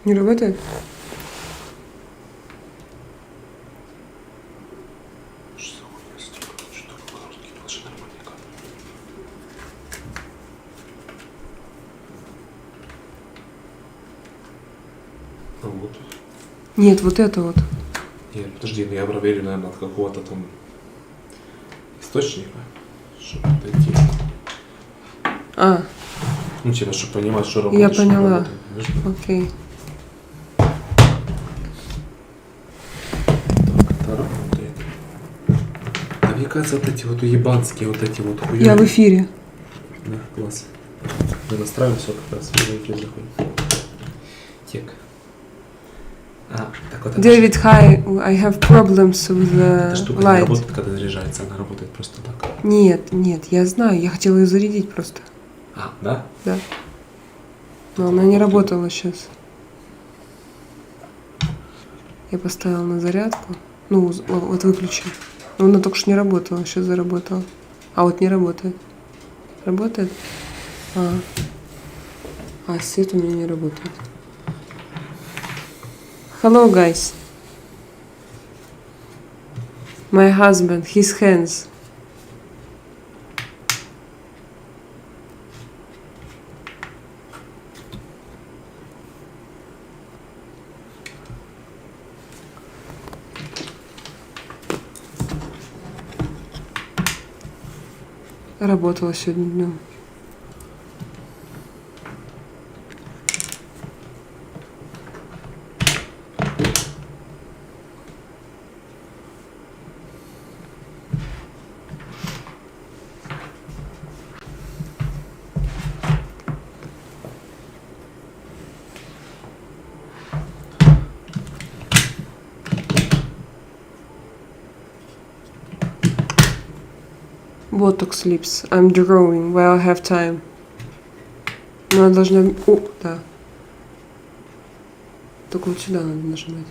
Не работает? Вот. Нет, вот это вот. Нет, подожди, я проверю, наверное, от какого-то там источника, чтобы дойти. А, Ну, типа, чтобы понимать, что я работает, что не поняла. работает. Знаешь? Окей. Так, это работает. А мне кажется, вот эти вот уебанские, вот эти вот хуёвые. Я в эфире. Да, класс. Мы настраиваем все как раз, в эфир заходит. Тек. А, так вот David, hi, I have problems with эта the штука не light. работает, когда заряжается, она работает просто так. Нет, я знаю, я хотела ее зарядить просто. А, да? Да. Но она не работала сейчас. Я поставила на зарядку. Ну, вот выключи. Но она только что не работала, сейчас заработала. А вот не работает. Работает? А свет у меня не работает. Hello, guys. My husband, his hands. Работала сегодня днем. Botox lips. I'm drawing while I have time. Но она должна... О, да. Только вот сюда надо нажимать.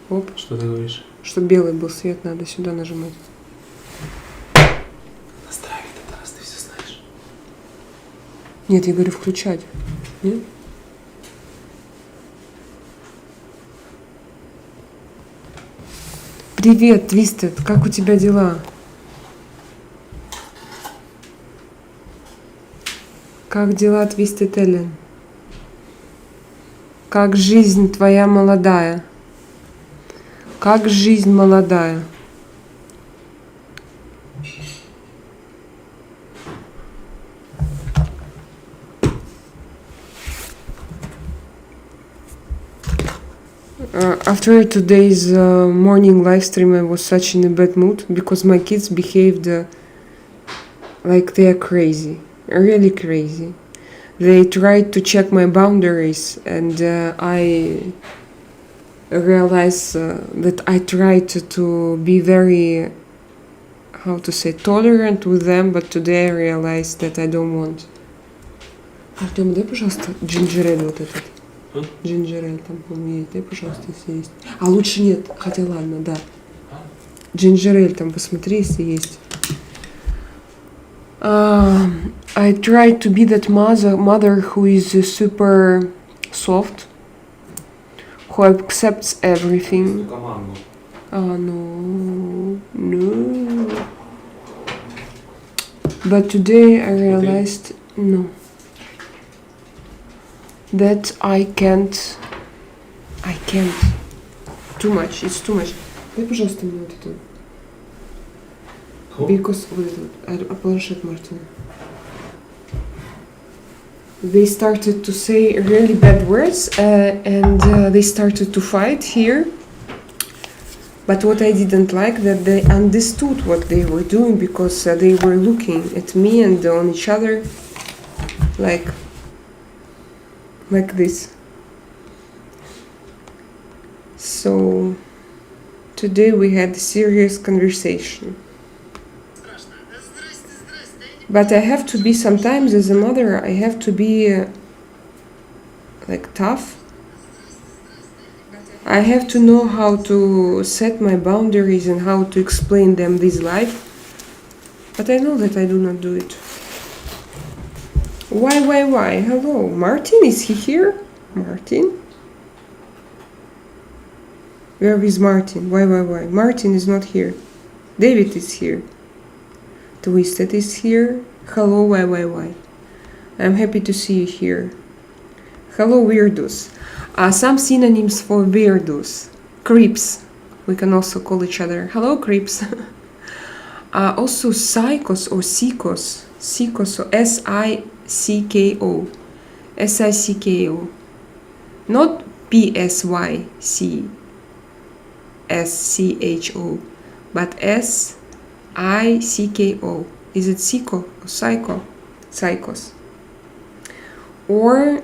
Оп. Что ты говоришь? Чтобы белый был свет, надо сюда нажимать. Настраивай это, раз ты все знаешь. Нет, я говорю включать. Нет? Привет, Твистед, как у тебя дела? Как дела, Твистед Эллен? Как жизнь твоя молодая? Как жизнь молодая? After today's morning live stream, I was such in a bad mood because my kids behaved like they are crazy, really crazy. They tried to check my boundaries, and I realized that I tried to be very, how to say, tolerant with them, but today I realized that I don't want. Артем, дай, пожалуйста, джинджерель вот этот. Джинджерель там, по-моему, есть. Дай, пожалуйста, если есть. А лучше нет, хотя ладно, да. Джинджерель там, посмотри, если есть. I tried to be that mother who is super soft, who accepts everything. No. But today I realized, no. That I can't. Too much. It's too much. Дай, пожалуйста, мне вот это. Because вот это, планшет Мартина. They started to say really bad words and they started to fight here. But what I didn't like that they understood what they were doing because they were looking at me and on each other like this. So today we had a serious conversation. But I have to be sometimes as a mother, I have to be like tough. I have to know how to set my boundaries and how to explain them this life. But I know that I do not do it. Why? Hello, Martin, is he here? Martin? Where is Martin? Why? Martin is not here. David is here. Twisted is here. Hello, why? I'm happy to see you here. Hello, weirdos. Some synonyms for weirdos. Creeps. We can also call each other. Hello, creeps. Also, psychos or sikos. Sikos, so S-I-C-K-O. S-I-C-K-O. Not P-S-Y-C-S-C-H-O, but S-I-C-K-O. Is it psycho or psycho? Psychos. Or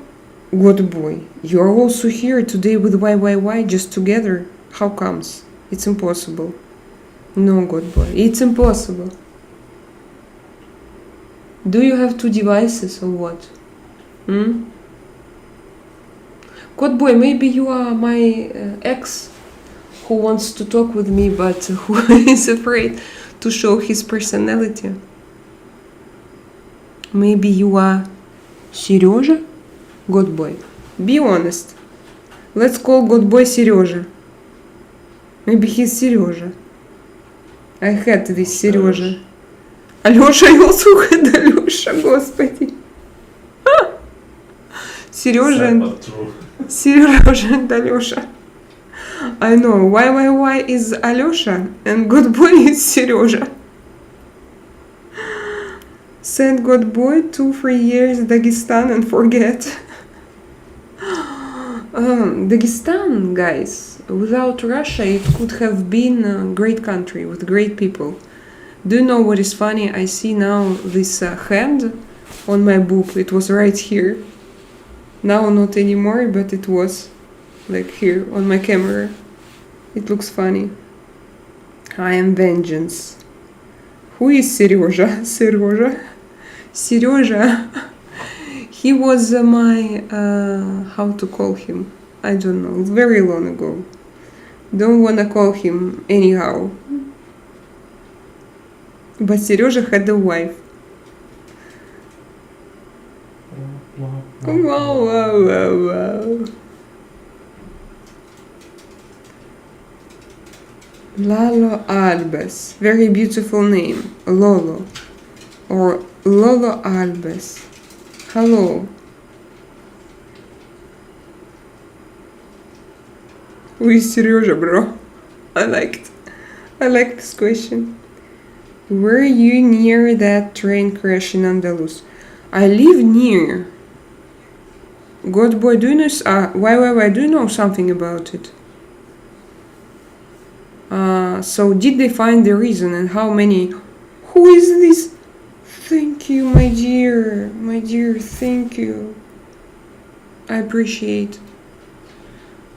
good boy. You're also here today with why, just together. How comes? It's impossible. No, good boy. It's impossible. Do you have two devices or what? Good boy, maybe you are my ex who wants to talk with me but who is afraid to show his personality. Maybe you are Serежа? Good boy. Be honest. Let's call good boy Serежа. Maybe he's Serежа. I had this Serежа. Алёша, I also had Алёша, господи. Сережа and Алёша. I know. Why is Алёша and good boy is Сережа. Send good boy 2-3 years Dagestan and forget. Dagestan, guys, without Russia it could have been a great country with great people. Do you know what is funny? I see now this hand on my boob. It was right here. Now not anymore, but it was like here on my camera. It looks funny. I am vengeance. Who is Serежа? Serежa. He was my, how to call him? I don't know, very long ago. Don't wanna call him anyhow. But Serежa had a wife. Wow. Lalo Albes. Very beautiful name. Lolo. Or Lolo Albes. Hello. Who is Serежа, bro? I liked this question. Were you near that train crash in Andalus? I live near. God boy, do you know? Why? Do you know something about it? So did they find the reason and how many? Who is this? Thank you, my dear, thank you. I appreciate.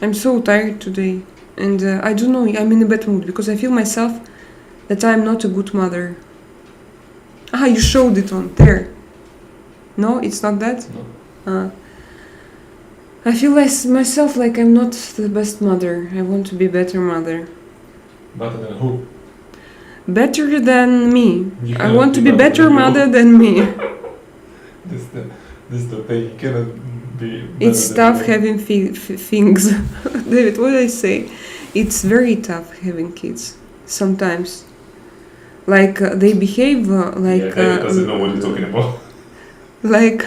I'm so tired today, and I don't know. I'm in a bad mood because I feel myself that I'm not a good mother. You showed it on there. No, it's not that. No. I feel myself like I'm not the best mother. I want to be a better mother. Better than who? Better than me. I want to be better mother than me. This is the thing. You cannot be. It's tough having things. David, what did I say? It's very tough having kids. Sometimes. Like they behave like. Yeah, doesn't know what you're talking about. Like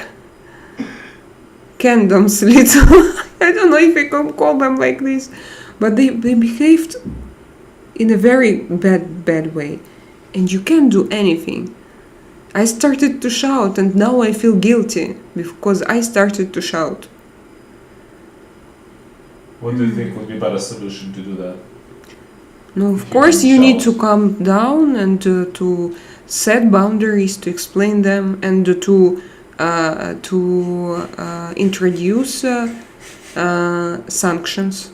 condoms, little. I don't know if I can call them like this, but they behaved in a very bad way, and you can't do anything. I started to shout, and now I feel guilty because I started to shout. What do you think would be a better solution to do that? No, of course you need to calm down and to set boundaries, to explain them, and to introduce sanctions.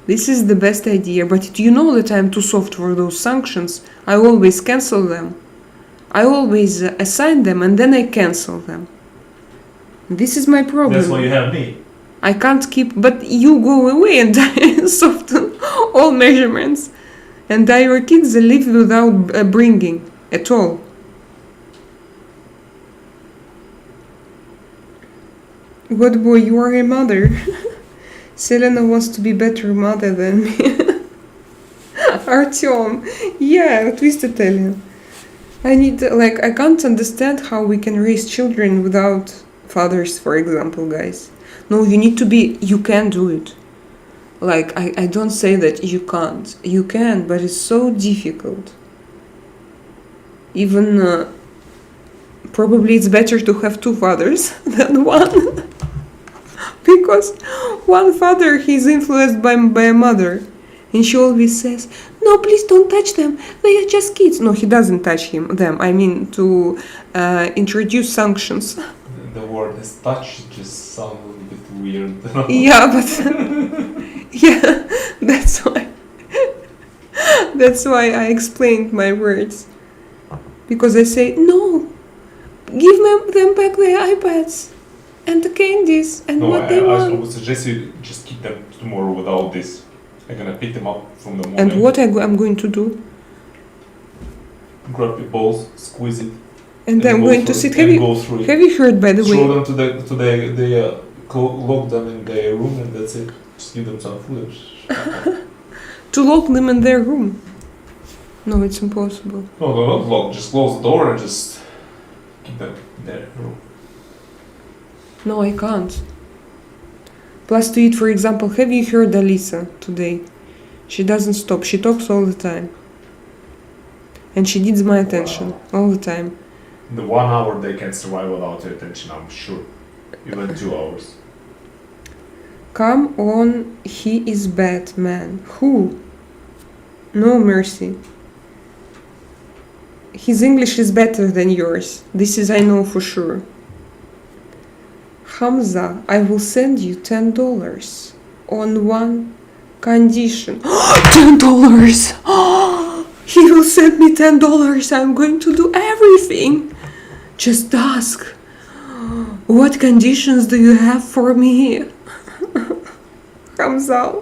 This is the best idea, but you know that I'm too soft for those sanctions. I always cancel them. I always assign them and then I cancel them. This is my problem. That's why you have me. I can't keep, but you go away and I soften all measurements. And your kids live without bringing at all. What boy, you are a mother. Selena wants to be better mother than me. Artyom, yeah, twist Italian. I need, like, I can't understand how we can raise children without fathers, for example, guys. No, you need to be, you can do it. Like, I don't say that you can't. You can, but it's so difficult. Even, probably it's better to have two fathers than one. Because one father, he's influenced by a mother. And she always says, no, please don't touch them. They are just kids. No, he doesn't touch them. I mean, to introduce sanctions. The word is touch just sounds a little bit weird. Yeah, but yeah, that's why. That's why I explained my words. Because I say, no, give them back their iPads and the candies and what they want. I would suggest you just keep them tomorrow without this. I'm gonna pick them up from the morning. And what I'm going to do? Grab your balls, squeeze it. And I'm going to sit. Have you heard, by the way? Throw them to the lock them in their room, and that's it. Just give them some food. To lock them in their room? No, it's impossible. No, not lock. Just close the door and just keep them in their room. No, I can't. Plus to eat, for example, have you heard Alisa today? She doesn't stop. She talks all the time. And she needs my attention all the time. The 1 hour they can survive without your attention, I'm sure. Even 2 hours. Come on, he is bad, man. Who? No mercy. His English is better than yours. This is I know for sure. Hamza, I will send you $10 on one condition. $10! He will send me $10. I'm going to do everything. Just ask. What conditions do you have for me? Hamza.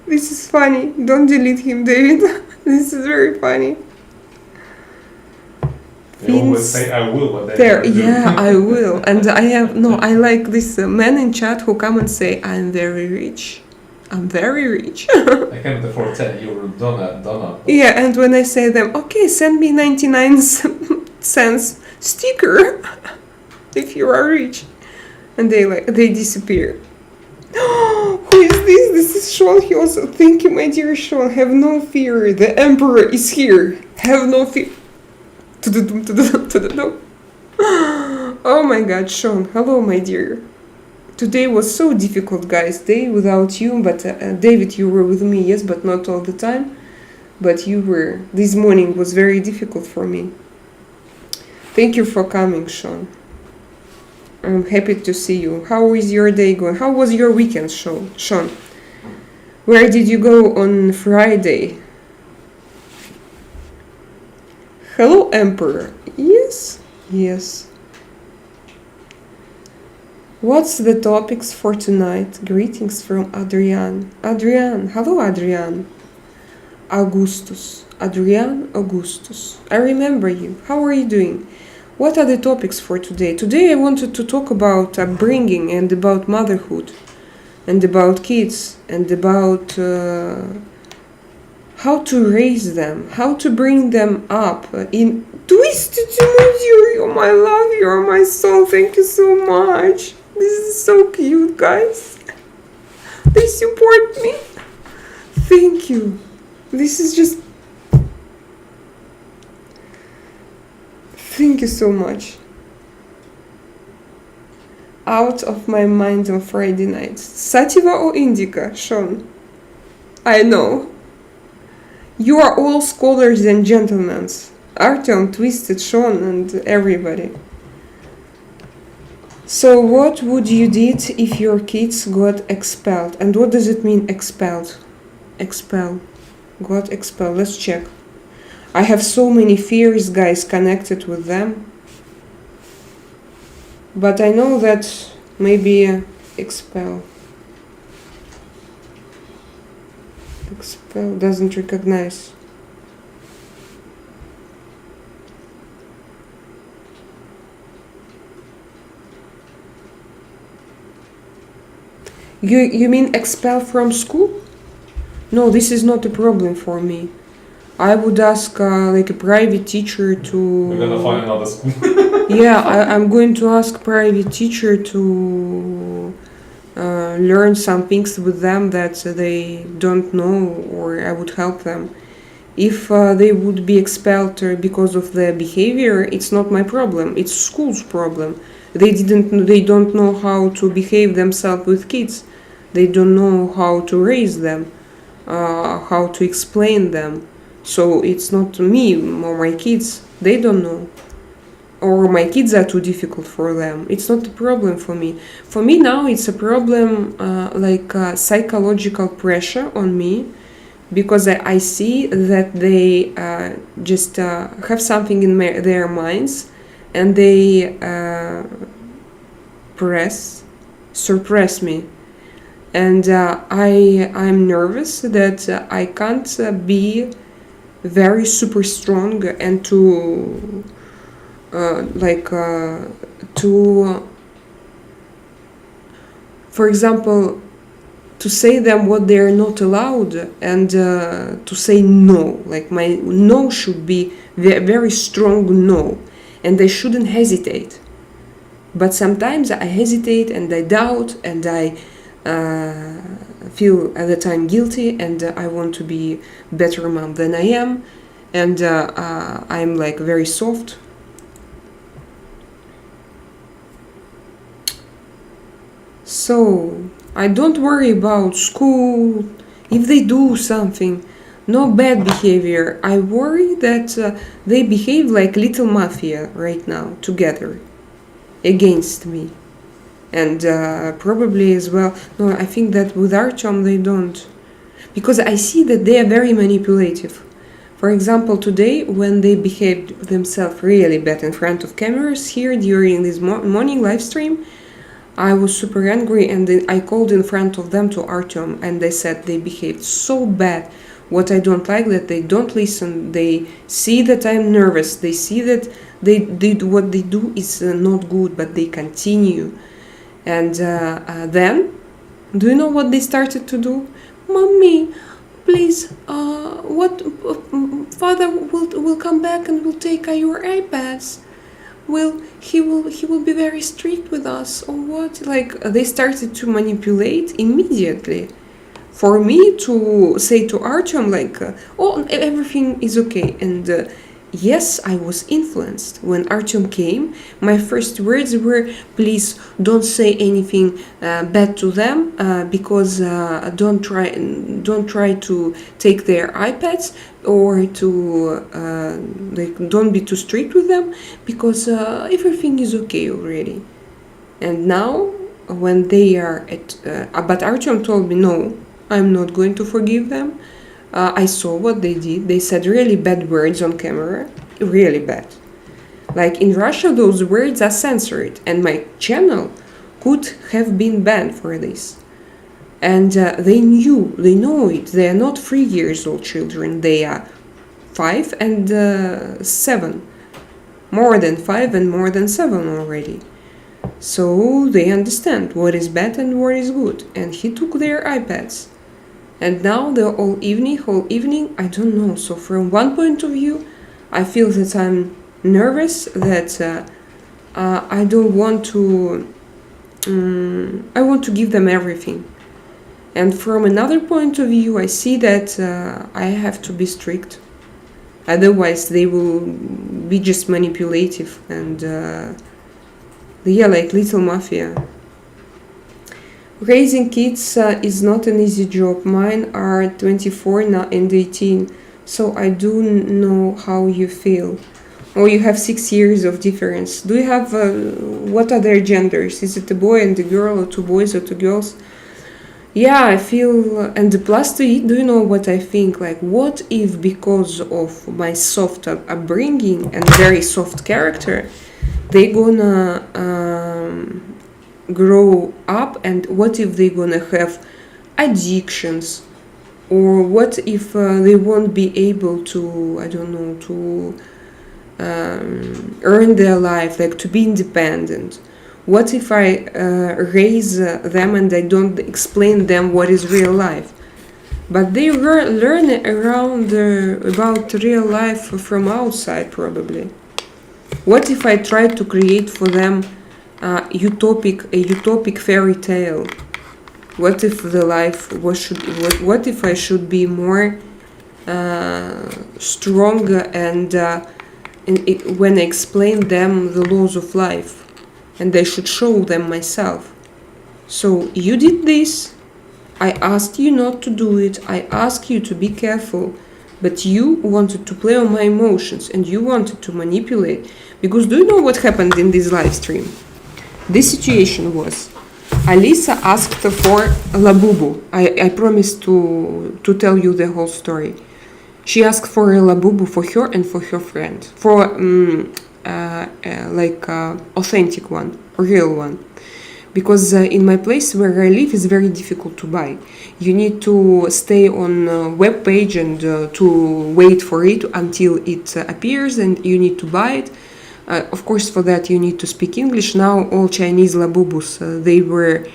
This is funny. Don't delete him, David. This is very funny. They always say I will, but they there, never do. yeah, I will. And I like this men in chat who come and say, I'm very rich. I'm very rich. I can't afford 10 euro donut. Yeah, and when I say them, okay, send me 99 cents sticker if you are rich. And they disappear. Who is this? This is Sean. He also, thank you, my dear Sean. Have no fear. The emperor is here. Have no fear. Oh my god, Sean. Hello, my dear. Today was so difficult, guys. Day without you, but David, you were with me, yes, but not all the time. But you were. This morning was very difficult for me. Thank you for coming, Sean. I'm happy to see you. How is your day going? How was your weekend, Sean? Where did you go on Friday? Hello, Emperor. Yes, yes. What's the topics for tonight? Greetings from Adrian. Adrian. Hello, Adrian. Augustus. Adrian Augustus. I remember you. How are you doing? What are the topics for today? Today I wanted to talk about upbringing and about motherhood and about kids and about how to raise them, how to bring them up in Twisted Emoji. You're my love, you're my soul. Thank you so much. This is so cute, guys. They support me. Thank you. This is just... Thank you so much. Out of my mind on Friday nights. Sativa or indica, Sean? I know. You are all scholars and gentlemen. Artyom, Twisted, Sean, and everybody. So what would you did if your kids got expelled? And what does it mean, expelled? Expel. Got expelled. Let's check. I have so many fears, guys, connected with them. But I know that maybe expel. Expel doesn't recognize. You mean expel from school? No, this is not a problem for me. I would ask like a private teacher to. We're gonna find another school. Yeah, I'm going to ask private teacher to learn some things with them that they don't know, or I would help them. If they would be expelled because of their behavior, it's not my problem. It's school's problem. They don't know how to behave themselves with kids. They don't know how to raise them, how to explain them. So it's not me or my kids. They don't know. Or my kids are too difficult for them. It's not a problem for me. For me now, it's a problem like psychological pressure on me, because I see that they just have something in their minds, and they suppress me, and I'm nervous that I can't be very super strong and to for example, to say them what they are not allowed, and to say no. Like my no should be very strong no, and they shouldn't hesitate. But sometimes I hesitate and I doubt and I feel at the time guilty, and I want to be better mom than I am, and I'm like very soft. So I don't worry about school if they do something, no bad behavior. I worry that they behave like little mafia right now together against me, and probably as well. No, I think that with Artyom they don't, because I see that they are very manipulative. For example, today when they behaved themselves really bad in front of cameras here during this morning live stream, I was super angry, and then I called in front of them to Artyom, and they said they behaved so bad. What I don't like, that they don't listen. They see that I'm nervous. They see that they did what they do is not good, but they continue. And then, do you know what they started to do? Mommy, please, what father will come back and will take your iPads. He will be very strict with us, or what? Like they started to manipulate immediately. For me to say to Artyom like, oh, everything is okay, and yes, I was influenced. When Artyom came, my first words were, please don't say anything bad to them, because don't try to take their iPads, or to don't be too strict with them, because everything is okay already. And now when they are at but Artyom told me, no, I'm not going to forgive them. I saw what they did. They said really bad words on camera, really bad. Like in Russia, those words are censored, and my channel could have been banned for this. And they know it. They are not 3 years old children. They are 5 and 7. More than 5 and more than 7 already. So they understand what is bad and what is good. And he took their iPads. And now the whole evening, I don't know. So from one point of view, I feel that I'm nervous, that I don't want to, I want to give them everything. And from another point of view, I see that I have to be strict. Otherwise, they will be just manipulative and, yeah, like little mafia. Raising kids is not an easy job. Mine are 24 now and 18, so I do know how you feel. Oh, you have 6 years of difference. Do you have, what are their genders? Is it a boy and a girl, or 2 boys or 2 girls? Yeah, I feel, and plus to it, do you know what I think? Like, what if because of my soft upbringing and very soft character, they gonna grow up, and what if they gonna have addictions, or what if they won't be able to, I don't know, to earn their life, like to be independent, What if I raise them and I don't explain them what is real life? But they learn around about real life from outside, probably. What if I try to create for them a utopic fairy tale? What if the life what if I should be more strong and when I explain them the laws of life, and I should show them myself. So you did this. I asked you not to do it. I asked you to be careful, but you wanted to play on my emotions and you wanted to manipulate. Because do you know what happened in this live stream? This situation was Alisa asked for Labubu. I promised to tell you the whole story. She asked for a Labubu for her and for her friend. For authentic one, real one. Because in my place where I live is very difficult to buy. You need to stay on a web page and to wait for it until it appears, and you need to buy it. Of course, for that you need to speak English. Now all Chinese Labubus, they were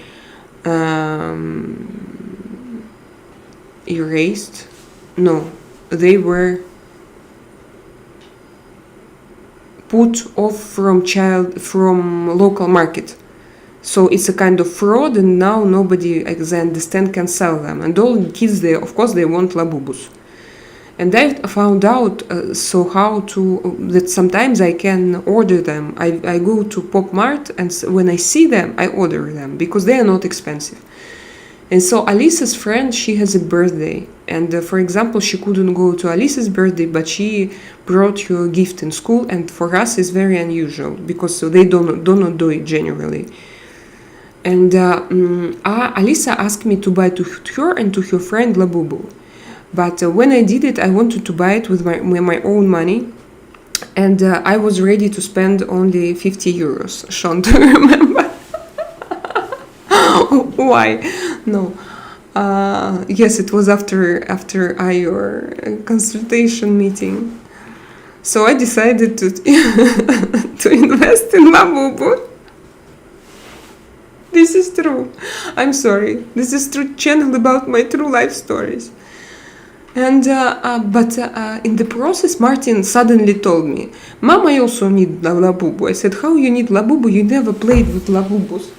erased. No, they were put off from local market. So it's a kind of fraud, and now nobody, as I understand, can sell them. And all kids, they of course they want Labubus. And I found out that sometimes I can order them. I go to Pop Mart, and when I see them, I order them because they are not expensive. And so Alisa's friend, she has a birthday, and for example, she couldn't go to Alisa's birthday, but she brought her a gift in school, and for us it's very unusual because they do not do it generally. And Alisa asked me to buy to her and to her friend Labubu. But when I did it, I wanted to buy it with my own money, and I was ready to spend only 50 euros. Sean, do you remember? Why? No. Yes, it was after your consultation meeting. So I decided to to invest in Labubu. This is true. I'm sorry. This is true channel about my true life stories. And but in the process, Martin suddenly told me, "Mom, I also need Labubu." I said, "How you need Labubu? You never played with Labubus.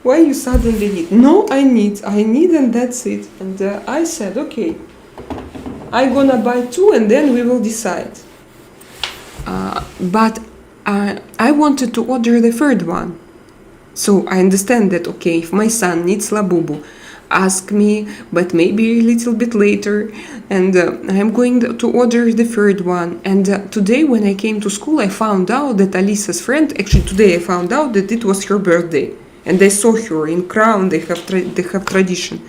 Why you suddenly need?" "No, I need, and that's it." And I said, "Okay, I gonna buy 2, and then we will decide." But I wanted to order the third one. So I understand that, okay, if my son needs Labubu, ask me, but maybe a little bit later, and I'm going to order the third one. And today when I came to school, I found out that Alisa's friend, actually today I found out that it was her birthday, and I saw her in Crown. They have tradition,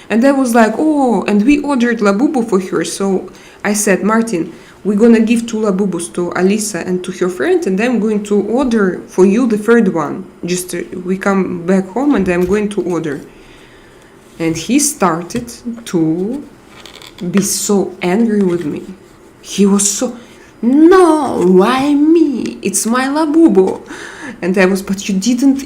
and I was like, oh, and we ordered Labubu for her. So I said, Martin, we're gonna give 2 Labubus to Alisa and to her friend, and I'm going to order for you the third one. Just we come back home and I'm going to order. And he started to be so angry with me. He was so, no, why me? It's my Labubu. And I was, but you didn't,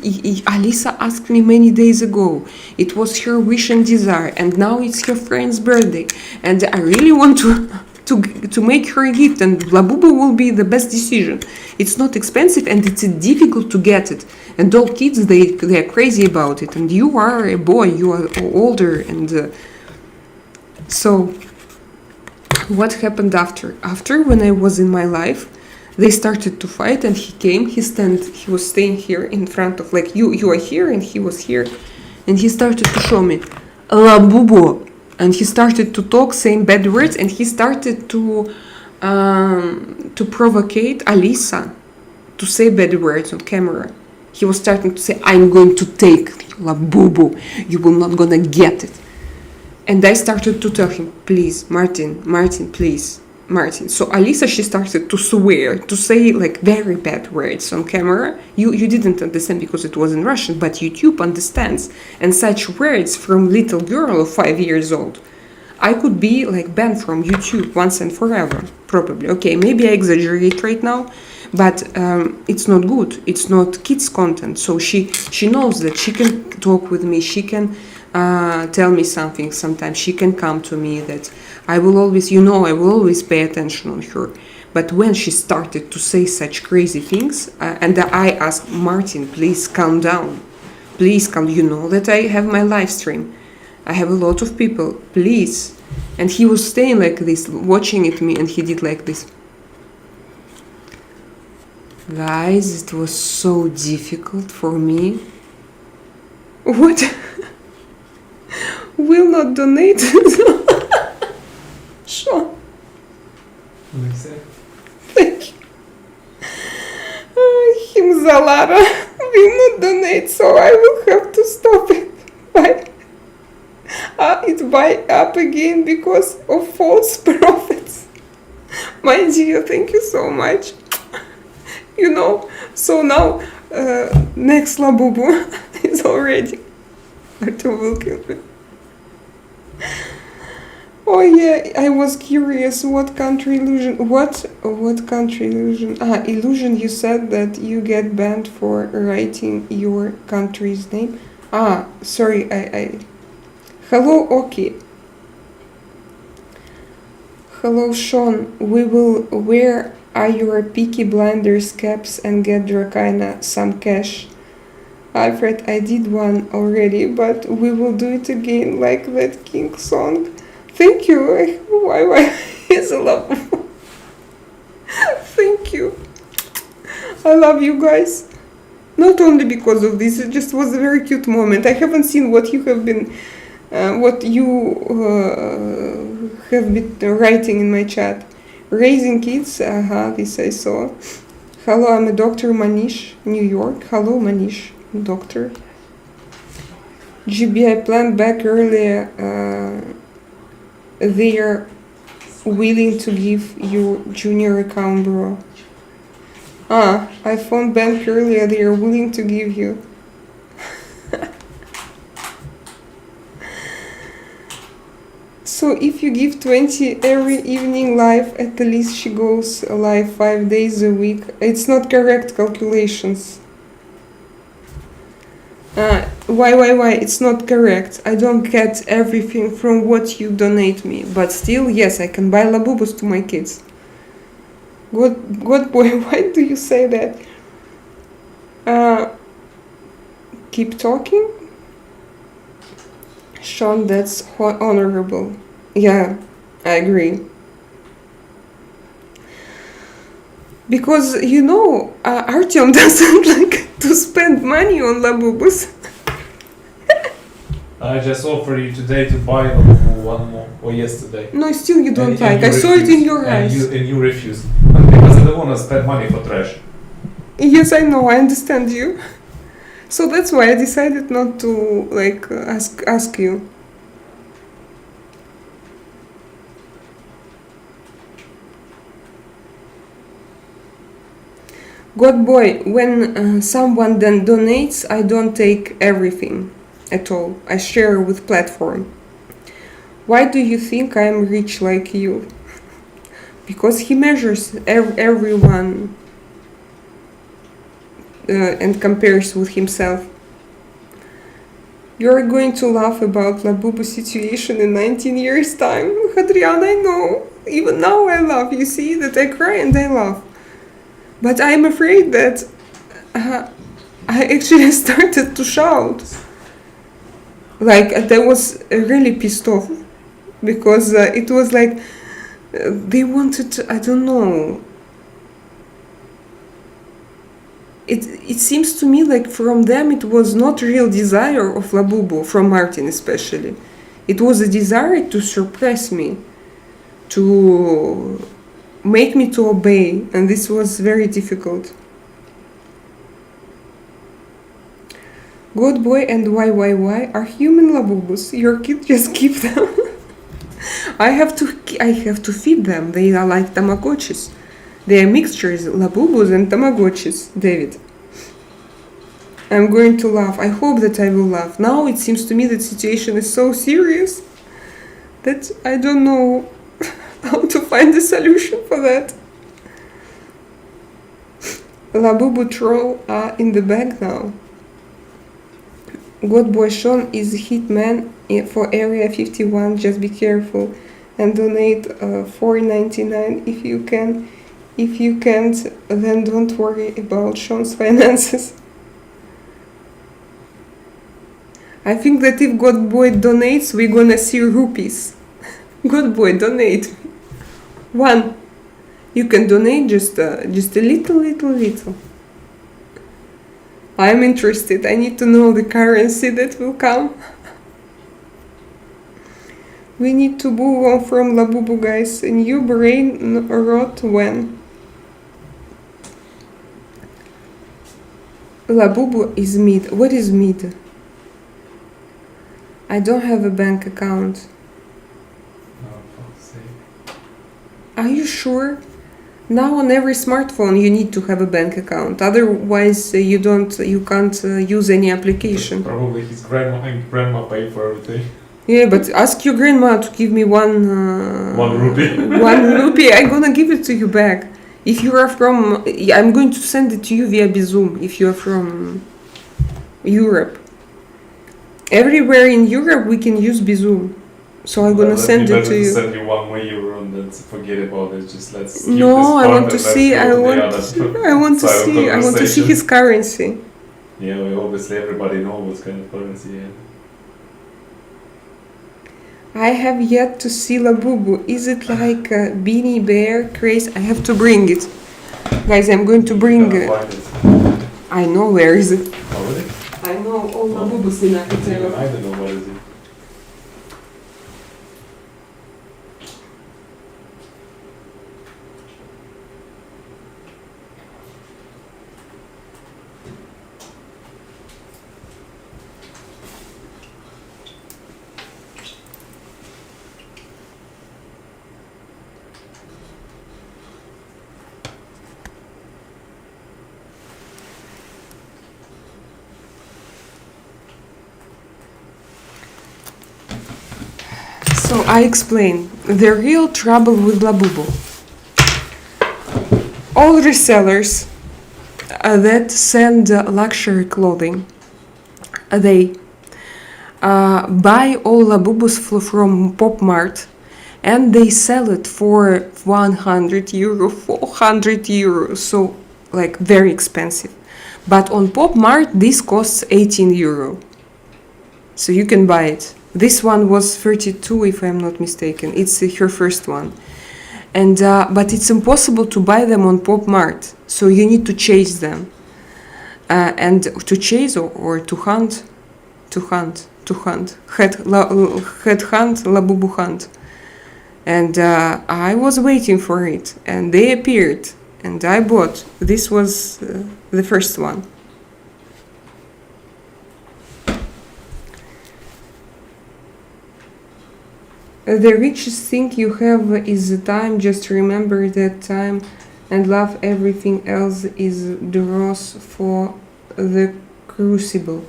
Alisa asked me many days ago. It was her wish and desire, and now it's her friend's birthday. And I really want to make her a gift, and Labubu will be the best decision. It's not expensive and it's difficult to get it. And all kids, they are crazy about it. And you are a boy, you are older. And so what happened after? After, when I was in my life, they started to fight, and he came, he was staying here in front of, like, you are here, and he was here. And he started to show me, Labubu. And he started to talk, saying bad words, and he started to provocate Alisa to say bad words on camera. He was starting to say, I'm going to take Labubu, you will not gonna get it. And I started to tell him, please, Martin, please, Martin. So Alisa, she started to swear, to say like very bad words on camera. You didn't understand because it was in Russian, but YouTube understands. And such words from little girl of 5 years old, I could be like banned from YouTube once and forever, probably. Okay, maybe I exaggerate right now, but it's not good. It's not kids content. So she knows that she can talk with me. She can tell me something. Sometimes she can come to me. That I will always, I will always pay attention on her. But when she started to say such crazy things, and I asked Martin, please calm down. Please calm. You know that I have my live stream. I have a lot of people. Please. And he was staying like this, watching at me, and he did like this. Guys, it was so difficult for me. What? Will not donate? Sure. Thank you. Him Zalara will not donate, so I will have to stop it. Bye. It's buy up again because of false prophets. My dear, thank you so much. So now next Labubu is already. Arthur will kill me. Oh yeah, I was curious. What country illusion? What country illusion? Illusion. You said that you get banned for writing your country's name. Sorry. I. Hello, Oki. Hello, Sean. We will wear your Peaky Blinders caps and get Drakaina some cash. Alfred, I did one already, but we will do it again like that King song. Thank you. Why is a love. Thank you. I love you guys. Not only because of this, it just was a very cute moment. I haven't seen what you have been writing in my chat. Raising kids, this I saw. Hello, I'm a Dr. Manish, New York. Hello, Manish, doctor. GB, I planned back earlier. They are willing to give you junior account, bro. I phoned bank earlier. They are willing to give you. So if you give 20 every evening live, at least she goes live 5 days a week. It's not correct calculations. Why? It's not correct. I don't get everything from what you donate me. But still, yes, I can buy Labubus to my kids. God boy, why do you say that? Keep talking? Sean, that's honorable. Yeah, I agree. Because, Artyom doesn't like to spend money on Labubus. I just offered you today to buy one more, or yesterday. No, still you don't And like. you I saw it in refused. your eyes. And you refuse. Because I don't want to spend money for trash. Yes, I know. I understand you. So that's why I decided not to ask you. God boy, when someone then donates, I don't take everything at all. I share with platform. Why do you think I am rich like you? Because he measures everyone and compares with himself. You're going to laugh about Labubu situation in 19 years time. Hadrian, I know. Even now I laugh. You see that I cry and I laugh. But I'm afraid that I actually started to shout. I was really pissed off. Because it was like they wanted to, I don't know. It seems to me like from them it was not real desire of Labubu, from Martin especially. It was a desire to suppress me, to make me to obey, and this was very difficult. God boy and why are human Labubus. Your kid just keep them. I have to feed them. They are like Tamagotchis. They are mixtures, Labubus and Tamagotchis, David. I'm going to laugh. I hope that I will laugh. Now it seems to me that the situation is so serious that I don't know how to find a solution for that. Labubu troll are in the bag now. God boy Sean is hitman for Area 51. Just be careful and donate $4.99 if you can. If you can't, then don't worry about Sean's finances. I think that if God boy donates, we're gonna see rupees. God boy, donate. One. You can donate just a little. I'm interested. I need to know the currency that will come. We need to move on from Labubu, guys. New brain rot when? Labubu is mid. What is mid? I don't have a bank account. Oh, fuck's sake. Are you sure? Now on every smartphone you need to have a bank account. Otherwise you can't use any application. Probably his grandma pay for everything. Yeah, but ask your grandma to give me one 1 rupee. 1 rupee. I'm gonna give it to you back. If you are from, I'm going to send it to you via Bizum. If you are from Europe, everywhere in Europe we can use Bizum. So I'm gonna send it to you. Send you €1 and then forget about it. Just let's skip No, this I part want and to let's see. go I to the want. other I want to side of see. I want to see conversation. his currency. Yeah, well, obviously everybody knows what kind of currency. Yeah. I have yet to see Labubu. Is it like a Beanie Bear craze? I have to bring it, guys. I'm going to bring. You're gonna find it. I know where is it. Oh, really? I know all Labubus in Even Akitero. I don't know what is it. So I explain the real trouble with Labubu. All resellers that send luxury clothing, they buy all Labubus from Pop Mart and they sell it for €100, €400, so like very expensive. But on Pop Mart this costs €18, so you can buy it. This one was 32 if I'm not mistaken. It's her first one. And but it's impossible to buy them on Pop Mart, so you need to chase them. And to chase or to hunt, headhunt, Labubu hunt. And I was waiting for it, and they appeared, and I bought. This was the first one. The richest thing you have is the time. Just remember that time and love. Everything else is dross for the crucible.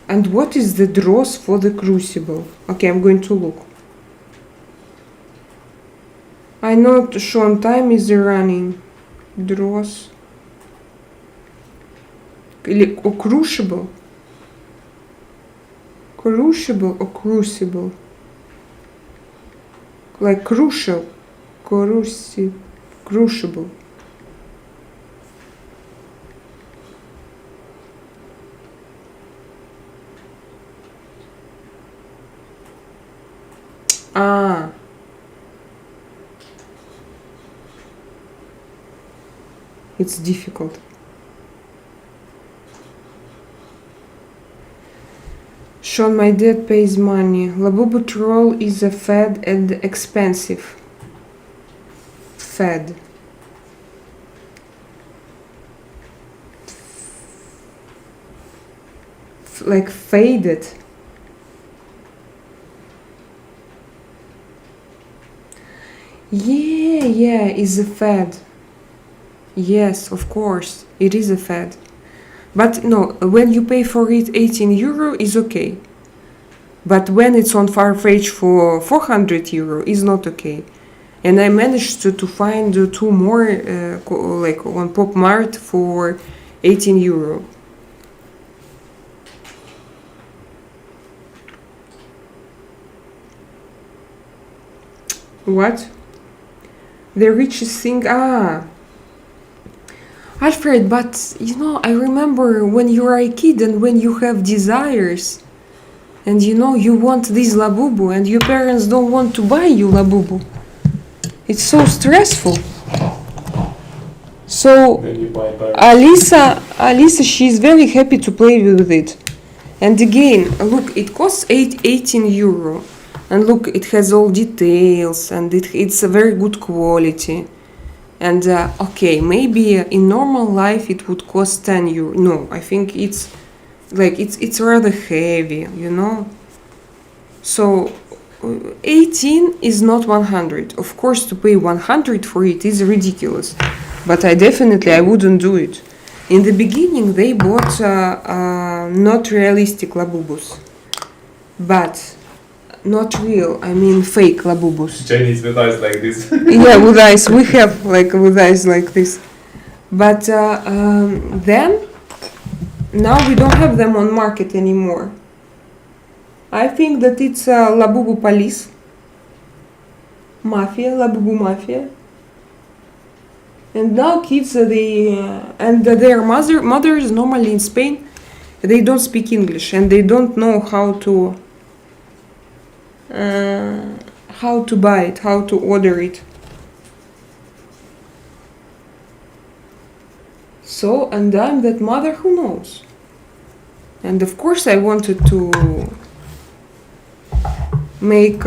And what is the dross for the crucible? Okay, I'm going to look. I know, Sean, time is running. Dross. Or crucible? Crucible or crucible? Like crucial, crucible. Ah. It's difficult. Sean, my dad pays money. Labubu troll is a fad and expensive. Fad. Like faded. Yeah, is a fad. Yes, of course, it is a fad. But no, when you pay for it €18 is okay. But when it's on Farfetch for €400 is not okay. and I managed to find two more like on Pop Mart for 18 euro. What? The richest thing? Alfred, but you know, I remember when you are a kid and when you have desires, and you know, you want this Labubu, and your parents don't want to buy you Labubu. It's so stressful. So, Then you buy back. Alisa, she's very happy to play with it. And again, look, it costs 18 euro. And look, it has all details, and it's a very good quality. And okay, maybe in normal life it would cost 10 euro. No, I think it's like it's rather heavy, you know. So 18 is not 100. Of course, to pay 100 for it is ridiculous. But I wouldn't do it. In the beginning, they bought not realistic Labubus, but not real. I mean, fake Labubus. Chinese with eyes like this. Yeah, with eyes. We have with eyes like this. But then, now we don't have them on market anymore. I think that it's Labubu Police, Mafia, Labubu Mafia. And now kids, and their mothers normally in Spain, they don't speak English and they don't know how to buy it, how to order it. So, and I'm that mother who knows. And of course I wanted to make,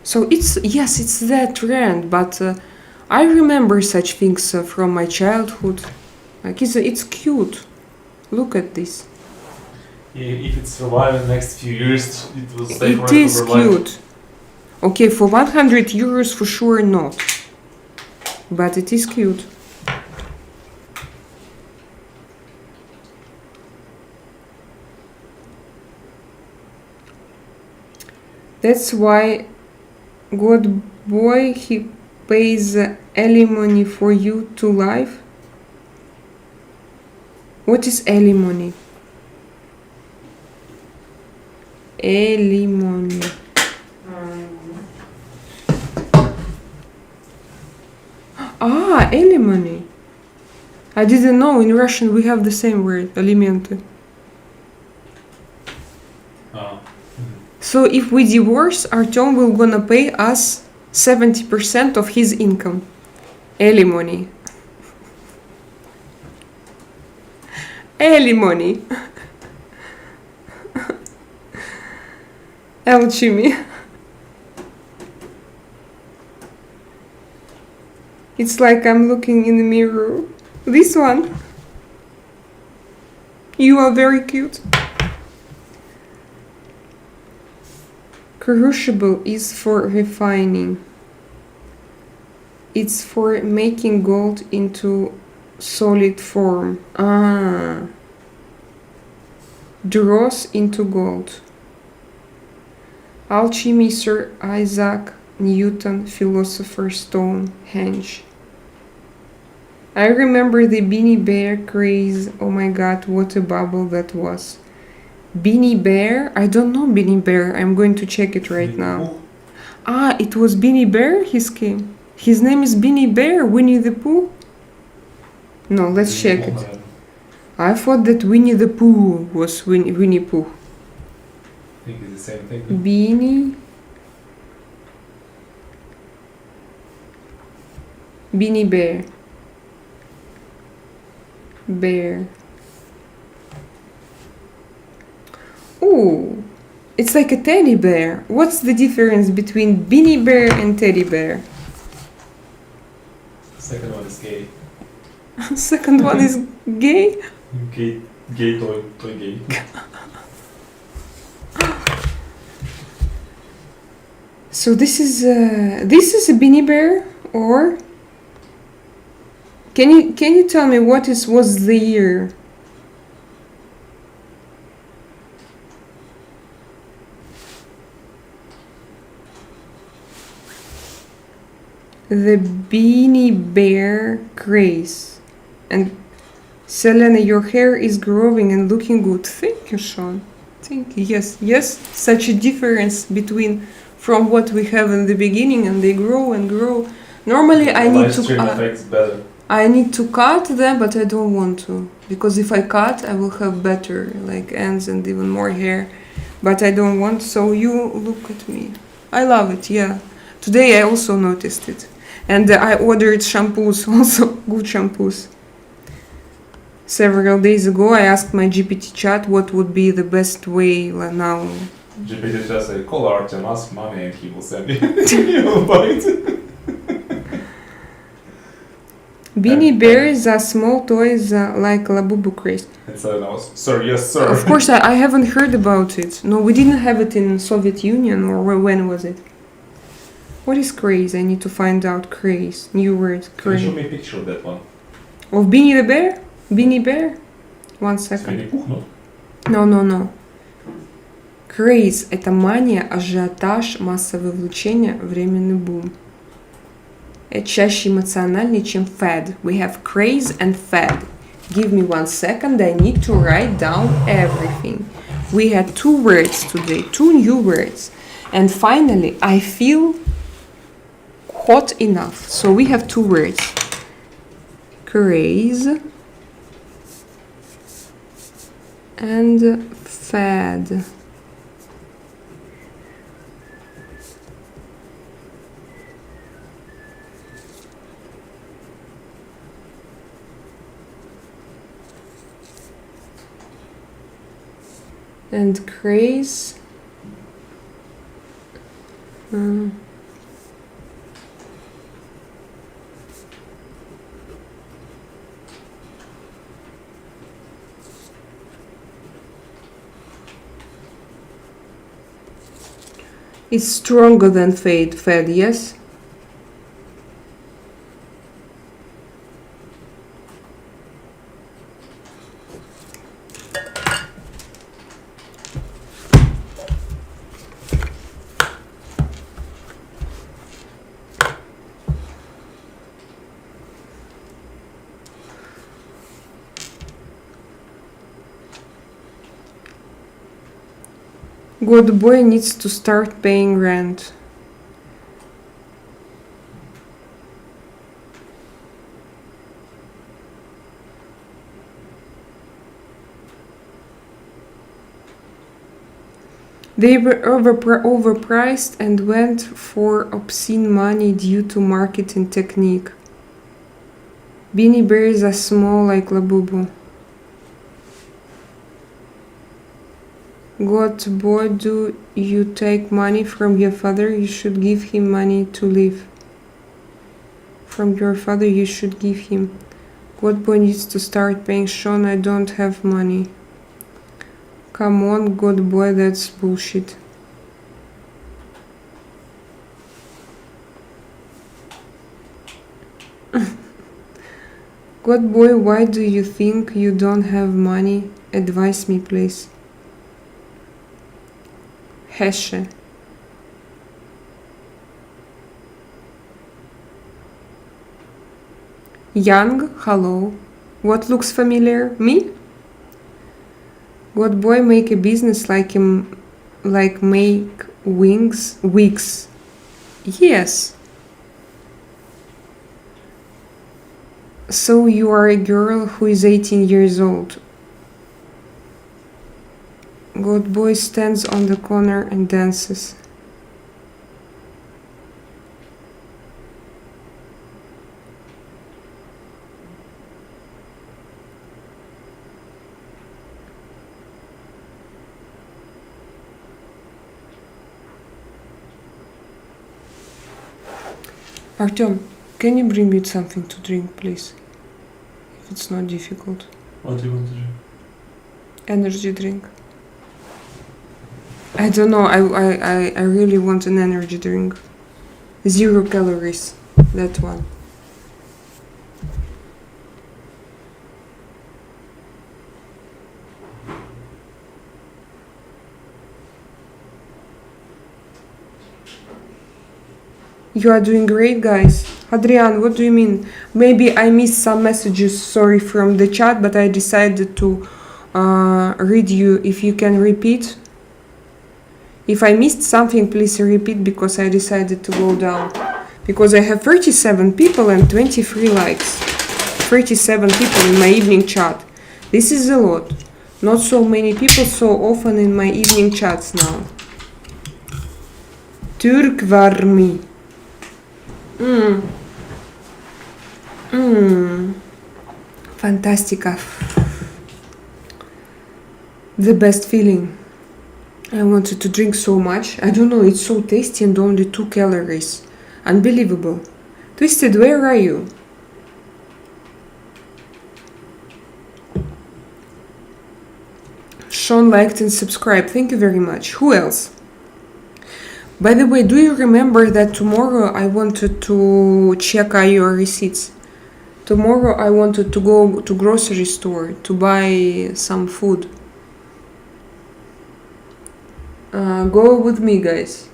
so it's that trend, but I remember such things from my childhood. Like it's cute. Look at this. If it survives the next few years, it will stay It is cute. Okay, for 100 euros for sure not. But it is cute. That's why God boy he pays alimony for you to life. What is alimony? Alimony. Alimony. I didn't know in Russian we have the same word, alimenты. So if we divorce, Artyom will gonna pay us 70% of his income. Alimony. Alimony. Alchemy. It's like I'm looking in the mirror. This one. You are very cute. Crucible is for refining. It's for making gold into solid form. Dross into gold. Alchemy, Sir Isaac Newton, Philosopher's Stone, Henge. I remember the Beanie Bear craze. Oh my god, what a bubble that was. Beanie Bear? I don't know Beanie Bear. I'm going to check it right now. It was Beanie Bear, his name. His name is Beanie Bear, Winnie the Pooh? No, let's check it. I thought that Winnie the Pooh was Winnie Pooh. I think it's the same thing. Beanie Bear. Bear. Ooh, it's like a teddy bear. What's the difference between Beanie Bear and teddy bear? Second one is gay. Second one is gay? Gay toy gay. So this is a Beanie Bear, or can you tell me what was the year? The Beanie Bear craze. And Selena, your hair is growing and looking good. Thank you, Sean. Thank you. Yes, such a difference between from what we have in the beginning, and they grow and grow. Normally, I need Live to. stream effects better. I need to cut them, but I don't want to, because if I cut, I will have better like ends and even more hair. But I don't want. So you look at me. I love it. Yeah. Today I also noticed it, and I ordered shampoos, also good shampoos. Several days ago, I asked my GPT chat what would be the best way now. GPT just say, call Artem, ask money, and he will send you. You will buy it. Beanie Bears are small toys like Labubu craze. And so I was, sir, yes, sir. Of course, I haven't heard about it. No, we didn't have it in Soviet Union, or when was it? What is craze? I need to find out craze. New word, Can you show craze. me a picture of that one? Of Beanie the Bear? Beanie Bear? 1 second. Winnie-Pooh, no? No. Craze – это мания, ажиотаж, массовое влечение, временный бум. Это чаще эмоциональнее, чем fad. We have craze and fad. Give me 1 second, I need to write down everything. We had 2 words today, 2 new words. And finally, I feel hot enough. So we have 2 words. Craze and fad. And craze. It's stronger than fad, yes? Good boy needs to start paying rent. They were overpriced and went for obscene money due to marketing technique. Beanie Bears are small like Labubu. God, boy, do you take money from your father? You should give him money to live. From your father, you should give him. God, boy needs to start paying. Sean, I don't have money. Come on, God, boy, that's bullshit. God, boy, why do you think you don't have money? Advise me, please. Heshe. Young, hello. What looks familiar? Me? God boy make a business like him, like make wigs. Yes. So you are a girl who is 18 years old. God boy stands on the corner and dances. Artyom, can you bring me something to drink, please? If it's not difficult. What do you want to drink? Energy drink. I don't know, I really want an energy drink. 0 calories, that one. You are doing great, guys. Adrian, what do you mean? Maybe I missed some messages, sorry, from the chat, but I decided to read you. If you can repeat. If I missed something, please repeat, because I decided to go down. Because I have 37 people and 23 likes. 37 people in my evening chat. This is a lot. Not so many people so often in my evening chats now. Türk var mı? Fantastica. The best feeling. I wanted to drink so much. I don't know, it's so tasty and only 2 calories. Unbelievable. Twisted, where are you? Sean liked and subscribed. Thank you very much. Who else? By the way, do you remember that tomorrow I wanted to check your receipts? Tomorrow I wanted to go to grocery store to buy some food. Go with me, guys.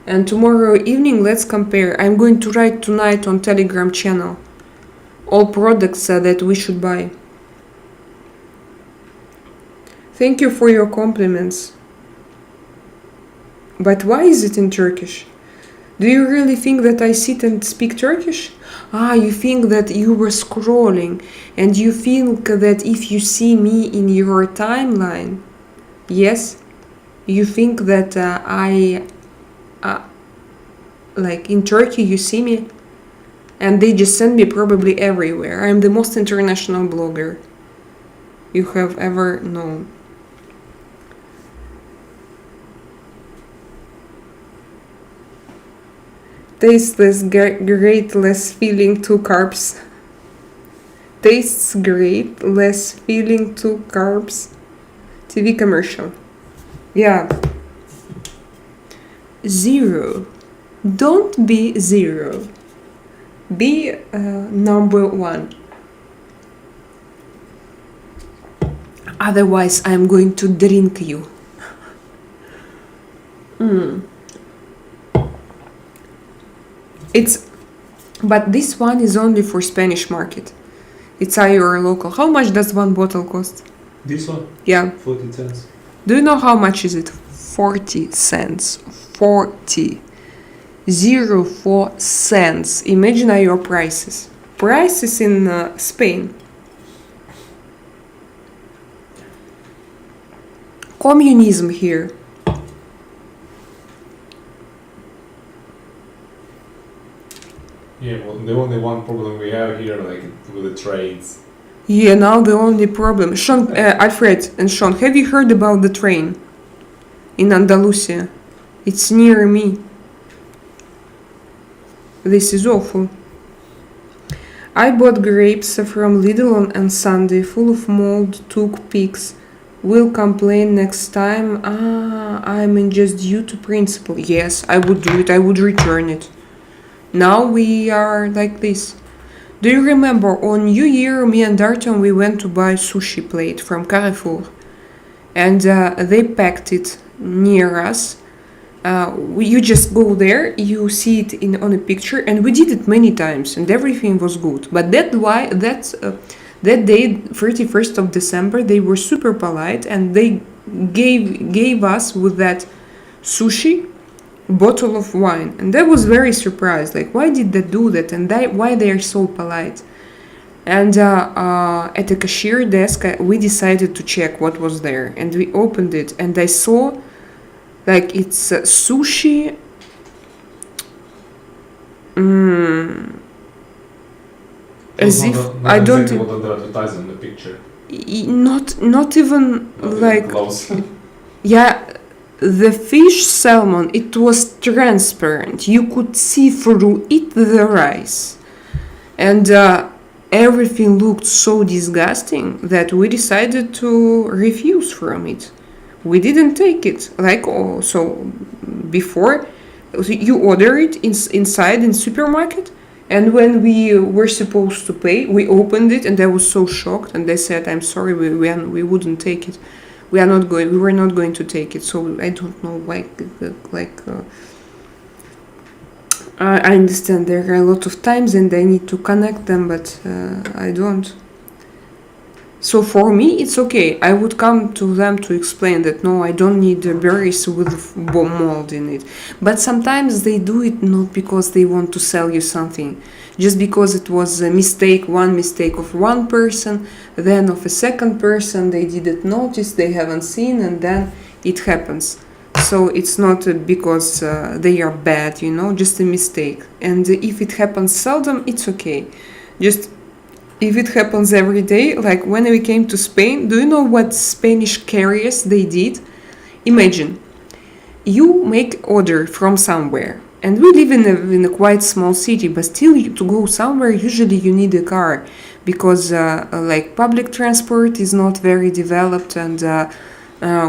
And tomorrow evening, let's compare. I'm going to write tonight on Telegram channel all products that we should buy. Thank you for your compliments. But why is it in Turkish? Do you really think that I sit and speak Turkish? You think that you were scrolling and you think that if you see me in your timeline, yes, you think that like in Turkey you see me and they just send me probably everywhere. I'm the most international blogger you have ever known. Tasteless, great, less feeling, 2 carbs. Tastes great, less feeling, 2 carbs. TV commercial. Yeah. 0. Don't be 0. Be number 1. Otherwise, I'm going to drink you. But this one is only for Spanish market. It's your local. How much does one bottle cost? This one? Yeah. 40 cents. Do you know how much is it? 40 cents. 40. 04 cents. Imagine your prices. Prices in Spain. Communism here. Yeah, well, the only one problem we have here, like with the trades. Yeah, now the only problem. Sean, Alfred and Sean, have you heard about the train in Andalusia? It's near me. This is awful. I bought grapes from Lidl on Sunday, full of mold, took pics. Will complain next time. I'm in just due to principle. Yes, I would do it. I would return it. Now we are like this. Do you remember on New Year, me and Darton, we went to buy sushi plate from Carrefour, and they packed it near us. You just go there, you see it on a picture, and we did it many times, and everything was good. But that day, 31st of December, they were super polite, and they gave us with that sushi bottle of wine, and I was very surprised, like why did they do that, and why they are so polite. And at the cashier desk we decided to check what was there, and we opened it, and I saw like it's sushi as if I don't exactly what they're advertising in the picture. not even Not like even close. yeah. The fish salmon, it was transparent. You could see through it the rice. And everything looked so disgusting that we decided to refuse from it. We didn't take it. So before, you order it inside in supermarket, and when we were supposed to pay, we opened it, and I was so shocked, and they said, I'm sorry, we wouldn't take it. We were not going to take it. So I don't know, I understand there are a lot of times and I need to connect them, but I don't. So for me, it's okay. I would come to them to explain that no, I don't need berries with mold in it. But sometimes they do it not because they want to sell you something, just because it was a mistake, one mistake of one person, then of a second person, they didn't notice, they haven't seen, and then it happens. So it's not because they are bad, just a mistake. And if it happens seldom, it's okay. Just if it happens every day, like when we came to Spain, do you know what Spanish carriers they did? Imagine, you make order from somewhere, and we live in a quite small city, but still to go somewhere, usually you need a car, because like public transport is not very developed, and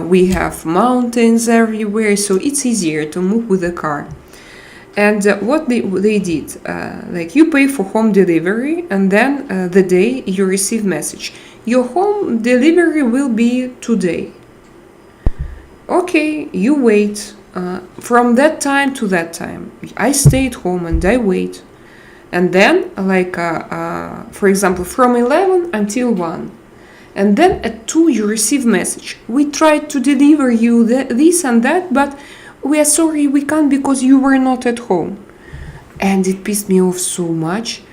we have mountains everywhere, so it's easier to move with a car. And what they did, like you pay for home delivery, and then the day you receive message, your home delivery will be today. Okay, you wait from that time to that time. I stayed home and I wait, and then like for example from 11 until 1. And then at 2 you receive message. We tried to deliver you this and that, but we are sorry we can't because you were not at home. And it pissed me off so much.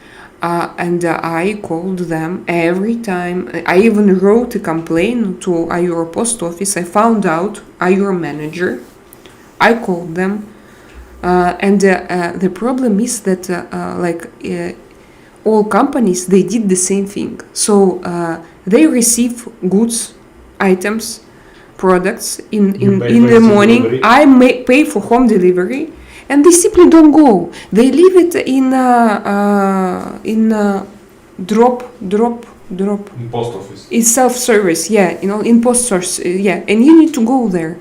And I called them every time. I even wrote a complaint to our post office. I found out our manager. I called them. And the problem is that all companies, they did the same thing. So they receive goods, items, products in the morning. Delivery. I pay for home delivery, and they simply don't go. They leave it in drop. In post office. It's self-service, yeah, in post source, yeah, and you need to go there.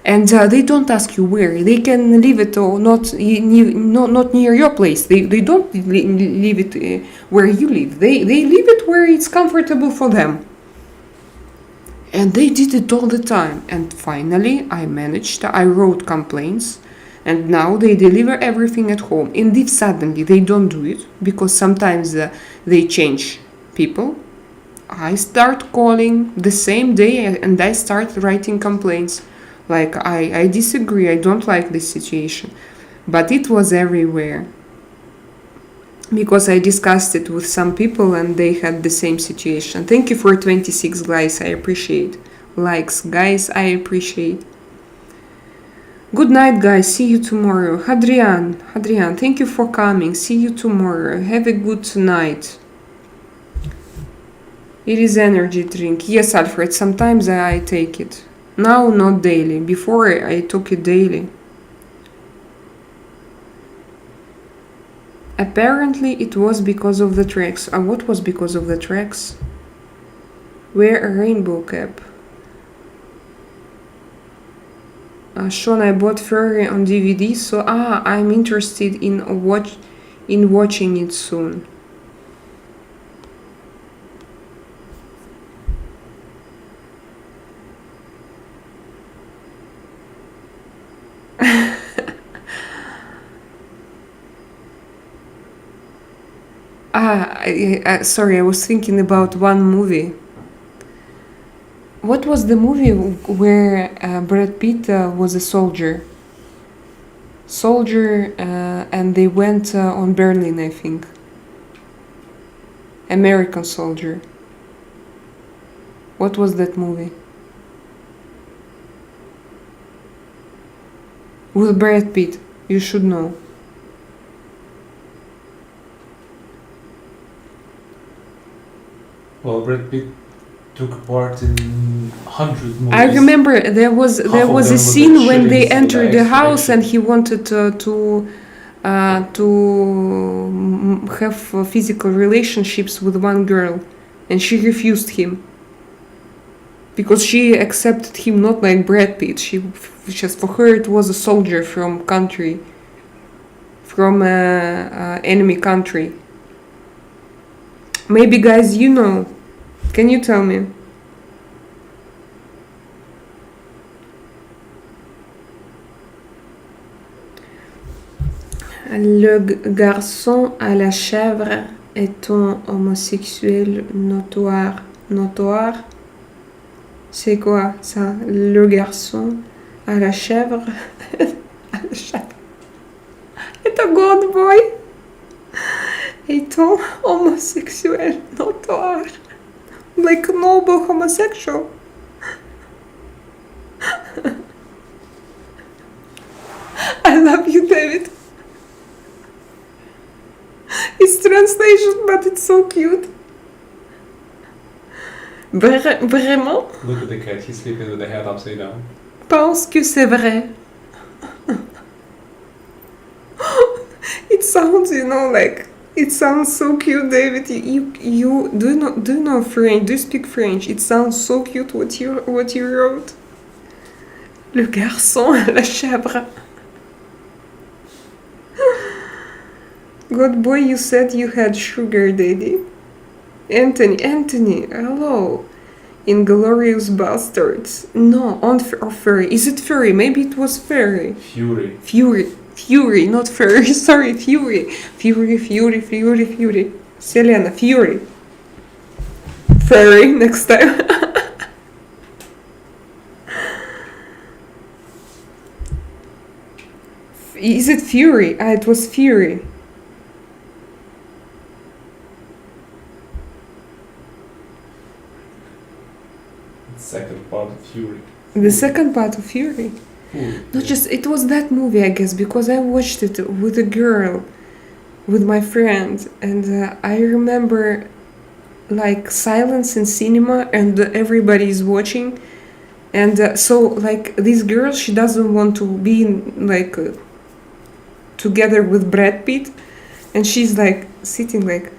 And they don't ask you where. They can leave it or not near your place. They don't leave it where you live. They leave it where it's comfortable for them. And they did it all the time. And finally, I wrote complaints. And now they deliver everything at home. And if suddenly they don't do it, because sometimes they change people, I start calling the same day and I start writing complaints. Like, I disagree, I don't like this situation. But it was everywhere. Because I discussed it with some people and they had the same situation. Thank you for 26 guys, I appreciate. Likes, guys, I appreciate. Good night, guys, see you tomorrow. Hadrian, thank you for coming. See you tomorrow. Have a good night. It is energy drink. Yes, Alfred, sometimes I take it. Now, not daily. Before, I took it daily. Apparently, it was because of the tracks. What was because of the tracks? Wear a rainbow cap. Sean, I bought Furry on DVD, so I'm interested in watching it soon. Sorry, I was thinking about one movie. What was the movie where Brad Pitt was a soldier? And they went on Berlin, I think. American Soldier. What was that movie? With Brad Pitt, you should know. Well, Brad Pitt took part in 100 movies. I remember there was a scene when they entered the house and he wanted to have physical relationships with one girl, and she refused him because she accepted him not like Brad Pitt. She just, for her it was a soldier from enemy country. Maybe guys, you know. Can you tell me? Le garçon à la chèvre est un homosexuel notoire. Notoire? C'est quoi ça? Le garçon à la chèvre? À la chèvre. Est un good boy? Est un homosexuel notoire. Like a noble homosexual. I love you, David. It's translation, but it's so cute. Vraiment? Look at the cat, he's sleeping with the head upside down. Pense que c'est vrai. It sounds, like it sounds so cute, David. You do know French? Do you speak French? It sounds so cute what you wrote. Le garçon à la chèvre. Good boy, you said you had sugar daddy. Anthony, hello. Inglorious Bastards. No, on or furry. Is it furry? Maybe it was furry. Fury, not furry. Sorry, Fury. Fury. Selena, Fury. Furry, next time. Is it Fury? Ah, it was Fury. Second part of Fury. The second part of Fury. Not just, it was that movie, I guess, because I watched it with a girl, with my friend, and I remember like silence in cinema and everybody is watching, and so like this girl, she doesn't want to be like together with Brad Pitt, and she's like sitting like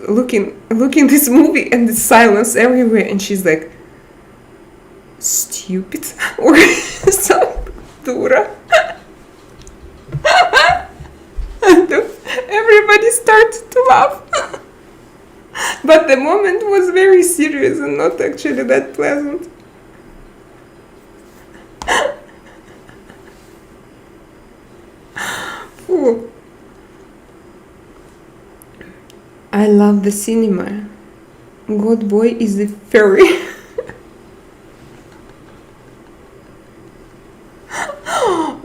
looking this movie and the silence everywhere, and she's like stupid or some dura. And everybody started to laugh. But the moment was very serious and not actually that pleasant. Ooh. I love the cinema. God boy is the fairy.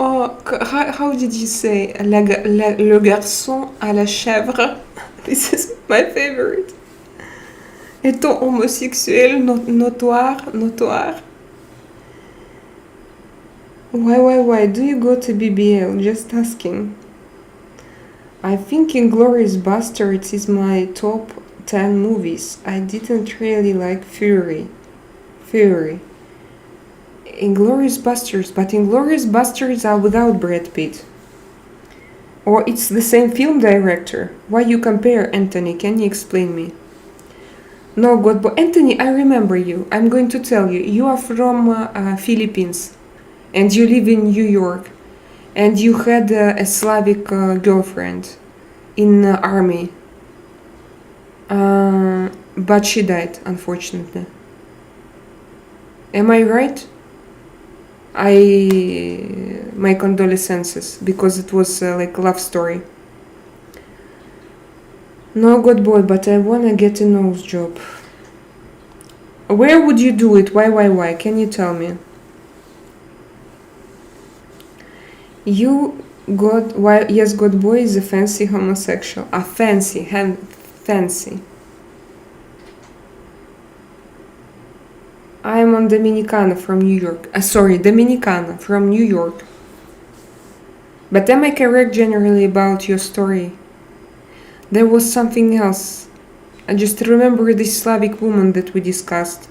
Oh, how did you say? Le garçon à la chèvre. This is my favorite. Étant homosexuel, notoire. Why do you go to BBL? Just asking. I think Inglourious Basterds is my top 10 movies. I didn't really like Fury. Inglourious Basterds, but Inglourious Basterds are without Brad Pitt. Or it's the same film director. Why you compare, Anthony? Can you explain me? No, God, but Anthony, I remember you. I'm going to tell you. You are from Philippines, and you live in New York, and you had a Slavic girlfriend in army. But she died, unfortunately. Am I right? My condolences, because it was like a love story. No, good boy, but I wanna get a nose job. Where would you do it? Why? Can you tell me? You got why? Yes, good boy is a fancy homosexual. A fancy. I'm on Dominicana from New York. Dominicana from New York. But am I correct generally about your story? There was something else. I just remember this Slavic woman that we discussed.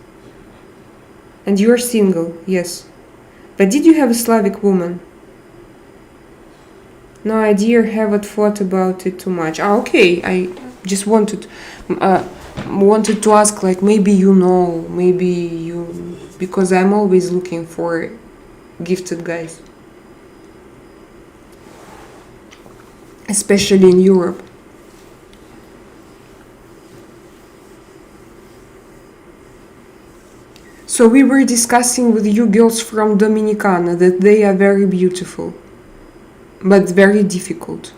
And you're single, yes. But did you have a Slavic woman? No idea, haven't thought about it too much. Okay, I just wanted to ask, like, maybe because I'm always looking for gifted guys. Especially in Europe. So we were discussing with you girls from Dominicana that they are very beautiful. but very difficult.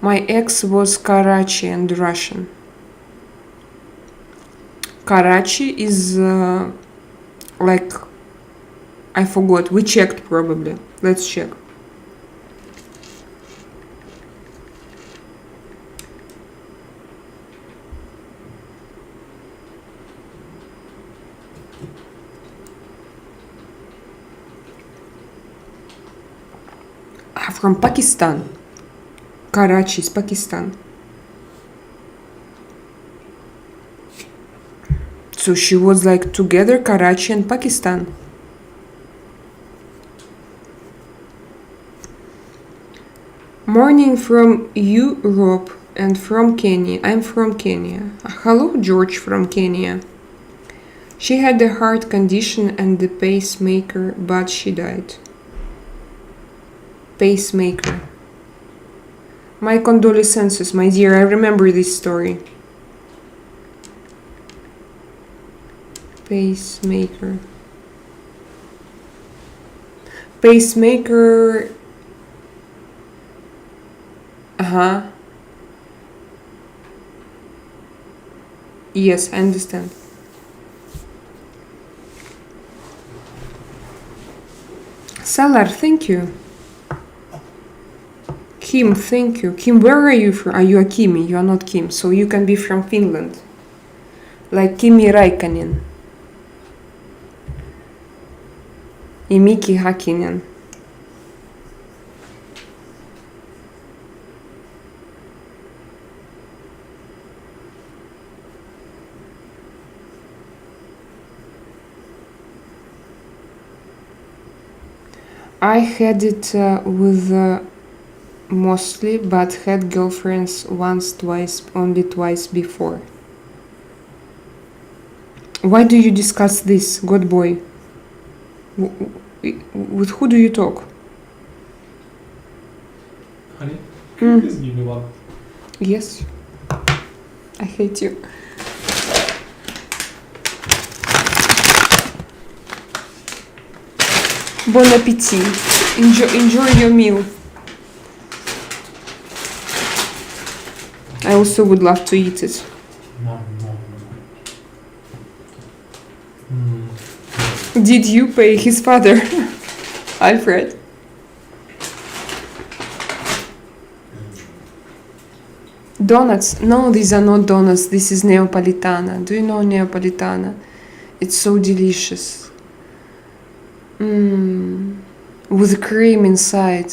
My ex was Karachi and Russian. Karachi is like, I forgot. We checked probably. Let's check. From Pakistan. Karachi is Pakistan. So she was like together Karachi and Pakistan. Morning from Europe and from Kenya. I'm from Kenya. Hello, George from Kenya. She had a heart condition and the pacemaker, but she died. Pacemaker. My condolences, my dear. I remember this story. Pacemaker. Pacemaker. Yes, I understand. Salar, thank you. Kim, thank you. Kim, where are you from? Are you a Kimi? You are not Kim, so you can be from Finland. Like Kimi Räikkönen. И Miki Häkkinen. I had it with mostly, but had girlfriends once, twice, only twice before. Why do you discuss this, God boy? With who do you talk? Honey, please give me one. Yes. I hate you. Bon appetit. Enjoy your meal. I also would love to eat it. No. Did you pay his father? Alfred? Donuts? No, these are not donuts. This is Neapolitana. Do you know Neapolitana? It's so delicious. With cream inside.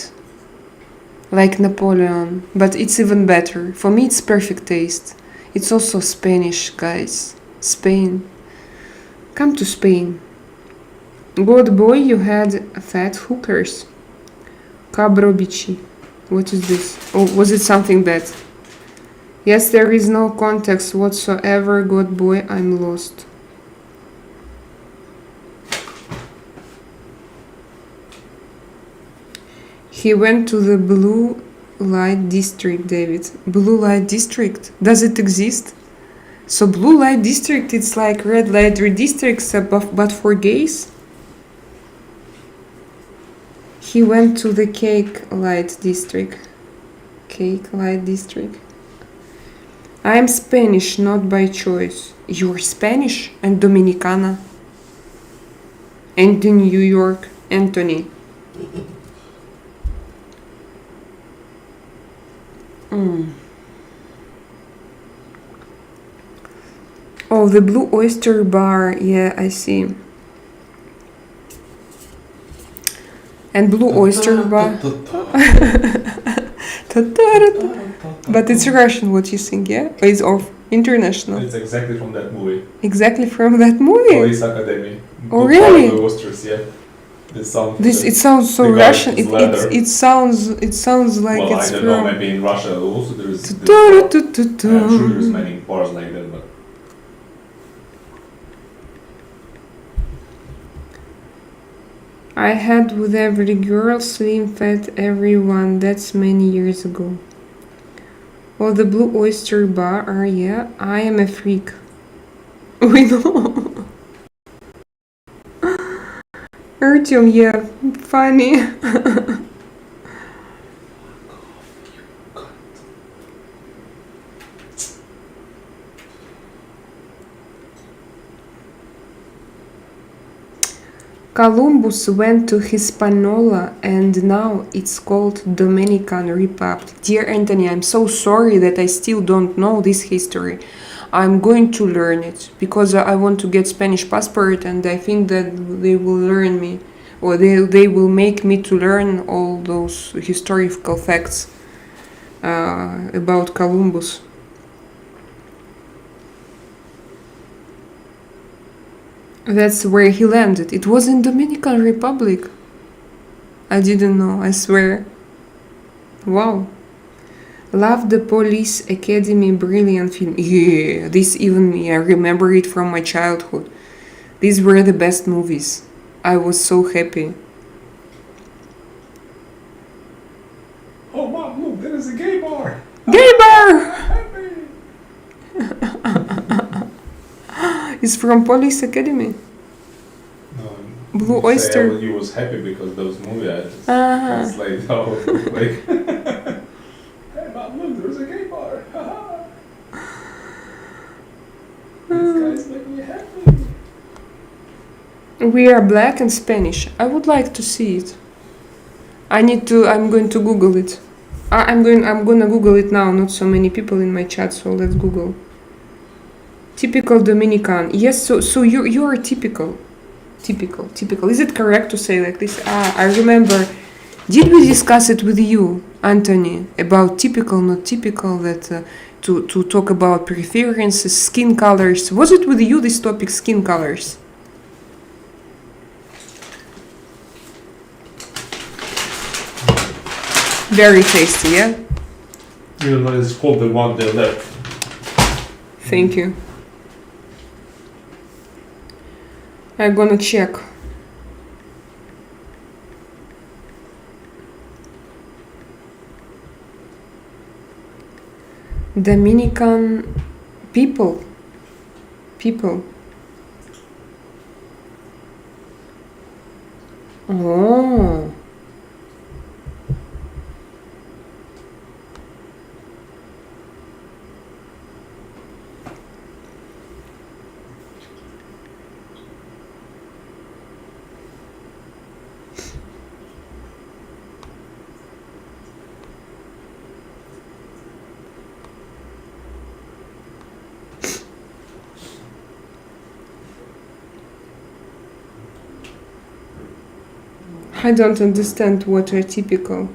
Like Napoleon. But it's even better. For me, it's perfect taste. It's also Spanish, guys. Spain. Come to Spain. God boy, you had fat hookers. Kabrobici. What is this? Oh, was it something bad? Yes, there is no context whatsoever. God boy, I'm lost. He went to the blue light district, David. Blue light district? Does it exist? So blue light district, it's like red light districts, but for gays? He went to the cake light district. Cake light district. I'm Spanish, not by choice. You're Spanish and Dominicana. And in New York, Anthony. Oh, the Blue Oyster Bar. Yeah, I see. And Blue Oyster Bar. But it's Russian, what you think, yeah? Or it's of international. It's exactly from that movie. Exactly from that movie. Police Academy. Oh, really? The oysters, yeah. It sounds so the guy Russian. is leather. It sounds like well, it's I don't from. know. Maybe in Russia also there is. I'm sure there's many bars like that, but. I had with every girl, slim, fat, everyone. That's many years ago. Oh, the Blue Oyster Bar. Yeah, I am a freak. We know. Artyom, yeah, funny. Columbus went to Hispaniola and now it's called Dominican Republic. Dear Anthony, I'm so sorry that I still don't know this history. I'm going to learn it because I want to get Spanish passport and I think that they will learn me or they will make me to learn all those historical facts about Columbus. That's where he landed. It was in Dominican Republic. I didn't know, I swear. Wow. Love the Police Academy, brilliant film. Yeah, this even me. I remember it from my childhood. These were the best movies. I was so happy. Oh, Mom, look, there is a gay bar. Gay bar! Happy. It's from Police Academy. No, Blue you Oyster. Say you was happy because those movies I just Uh-huh. translate how like. Hey, Mom, look, there's a gay bar. These guys make me happy. We are black and Spanish. I would like to see it. I'm going to Google it. I'm gonna Google it now. Not so many people in my chat, so let's Google. Typical Dominican. Yes, so you are typical. Typical. Is it correct to say like this? I remember. Did we discuss it with you, Anthony, about typical, not typical? That to talk about preferences, skin colors. Was it with you this topic, skin colors? Very tasty, yeah. Even though it's called the one they left. Thank you. I'm gonna check. Dominican people. Oh. I don't understand what are typical.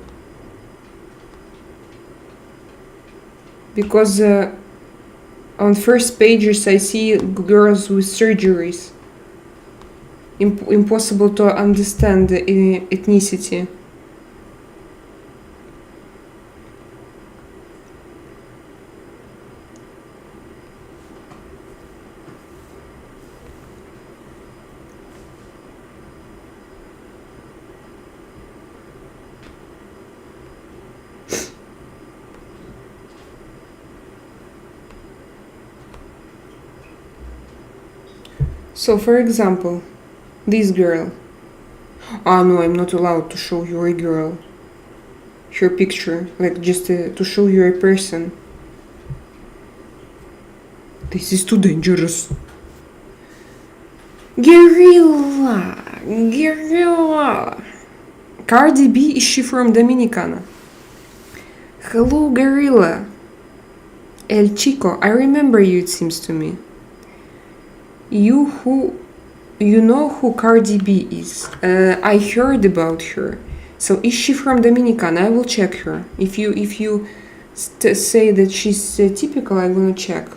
Because on first pages I see girls with surgeries. Impossible to understand the ethnicity. So, for example, this girl. Oh no, I'm not allowed to show you a girl. Her picture, like just to show you a person. This is too dangerous. Guerrilla. Cardi B, is she from Dominicana? Hello, Guerrilla. El Chico, I remember you, it seems to me. You know who Cardi B is? I heard about her. So is she from Dominicana? I will check her. If you say that she's typical, I'm gonna check.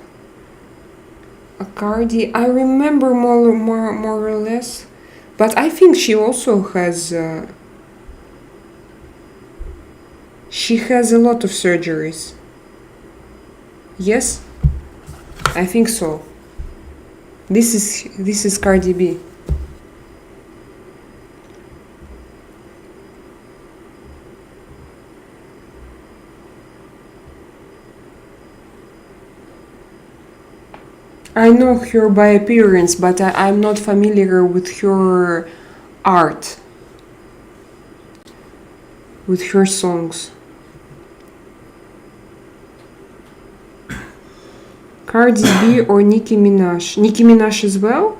Cardi, I remember more or less, but I think she also has. She has a lot of surgeries. Yes, I think so. This is Cardi B. I know her by appearance, but I'm not familiar with her art, with her songs. Cardi B or Nicki Minaj? Nicki Minaj as well?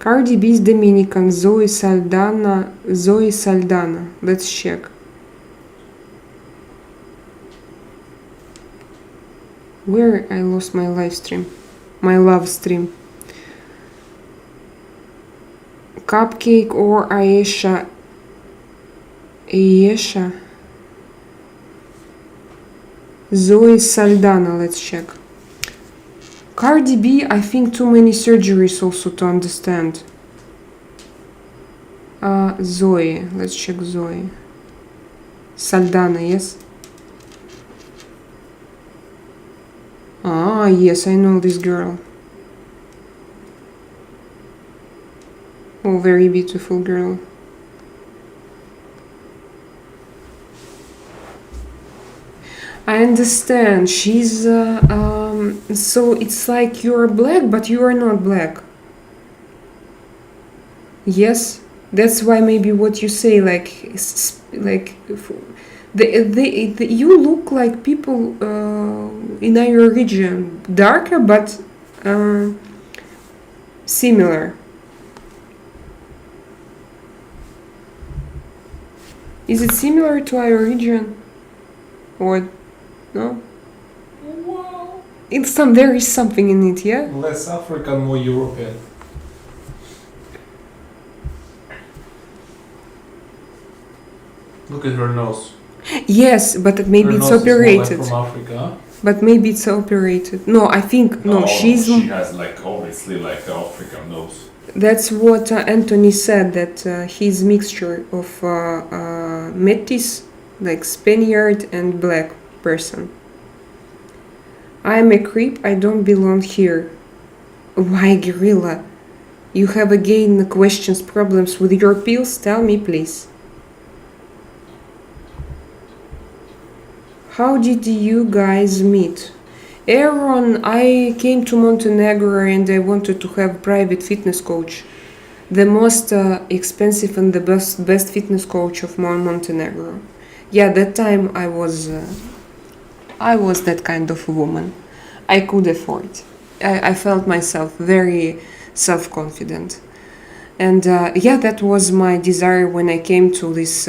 Cardi B is Dominican. Zoe Saldana. Zoe Saldana. Let's check. Where I lost my live stream. My love stream. Cupcake or Aisha. Aisha. Zoe Saldana. Let's check. Cardi B, I think too many surgeries also to understand. Zoe. Let's check Zoe. Saldana, yes? Ah, yes, I know this girl. Oh, very beautiful girl. I understand. She's so it's like you're black, but you are not black. Yes, that's why maybe what you say, like, you look like people in our region, darker but similar. Is it similar to our region, or no? Wow. There is something in it, yeah? Less African, more European. Look at her nose. Yes, but maybe Her it's nose is more operated. like from Africa, huh? But maybe it's operated. No, I think no. She has like obviously like an African nose. That's what Anthony said. That he's mixture of Métis, like Spaniard, and black person. I'm a creep. I don't belong here. Why, gorilla? You have again questions, problems with your pills? Tell me, please. How did you guys meet? Aaron, I came to Montenegro and I wanted to have private fitness coach. The most expensive and the best fitness coach of Montenegro. Yeah, that time I was that kind of woman. I could afford. I felt myself very self-confident. And yeah, that was my desire when I came to this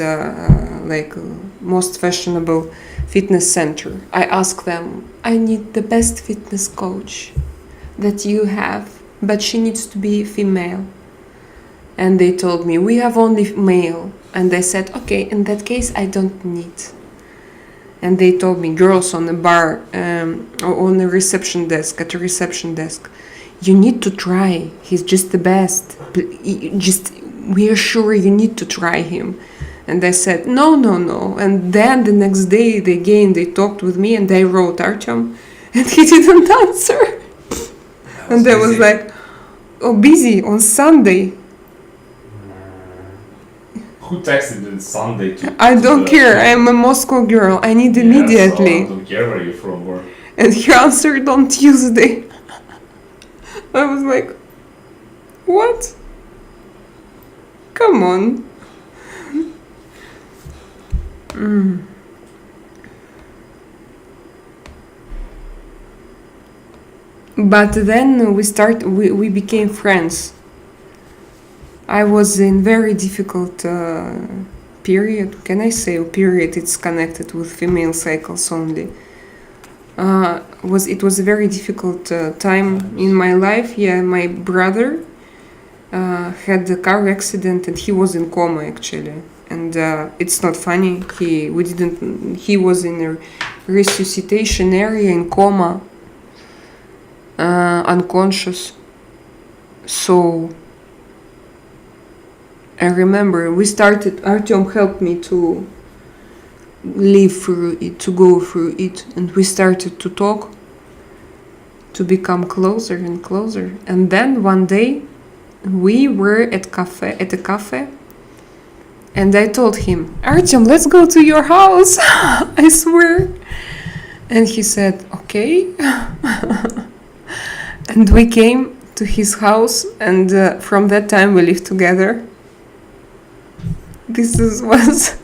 most fashionable fitness center. I asked them, I need the best fitness coach that you have, but she needs to be female. And they told me, we have only male. And I said, okay, in that case, I don't need. And they told me, girls on the bar, or on the reception desk, at the reception desk, you need to try. He's just the best. We are sure you need to try him. And I said, no. And then the next day, they talked with me and they wrote Artyom. And he didn't answer. And I was like, oh, busy on Sunday. Who texted on Sunday to... I don't care. I am a Moscow girl. I need immediately. So I don't care where you're from. Or... And he answered on Tuesday. I was like, what? Come on. But then we became friends. I was in very difficult period. Can I say a period? It's connected with female cycles only. It was a very difficult time in my life. Yeah, my brother had a car accident and he was in coma actually. And it's not funny. He was in a resuscitation area in coma, unconscious. So I remember Artyom helped me to live through it, to go through it, and we started to talk, to become closer and closer. And then one day we were at a cafe, and I told him, Artyom, let's go to your house. I swear. And he said, okay. And we came to his house, and from that time we lived together. Was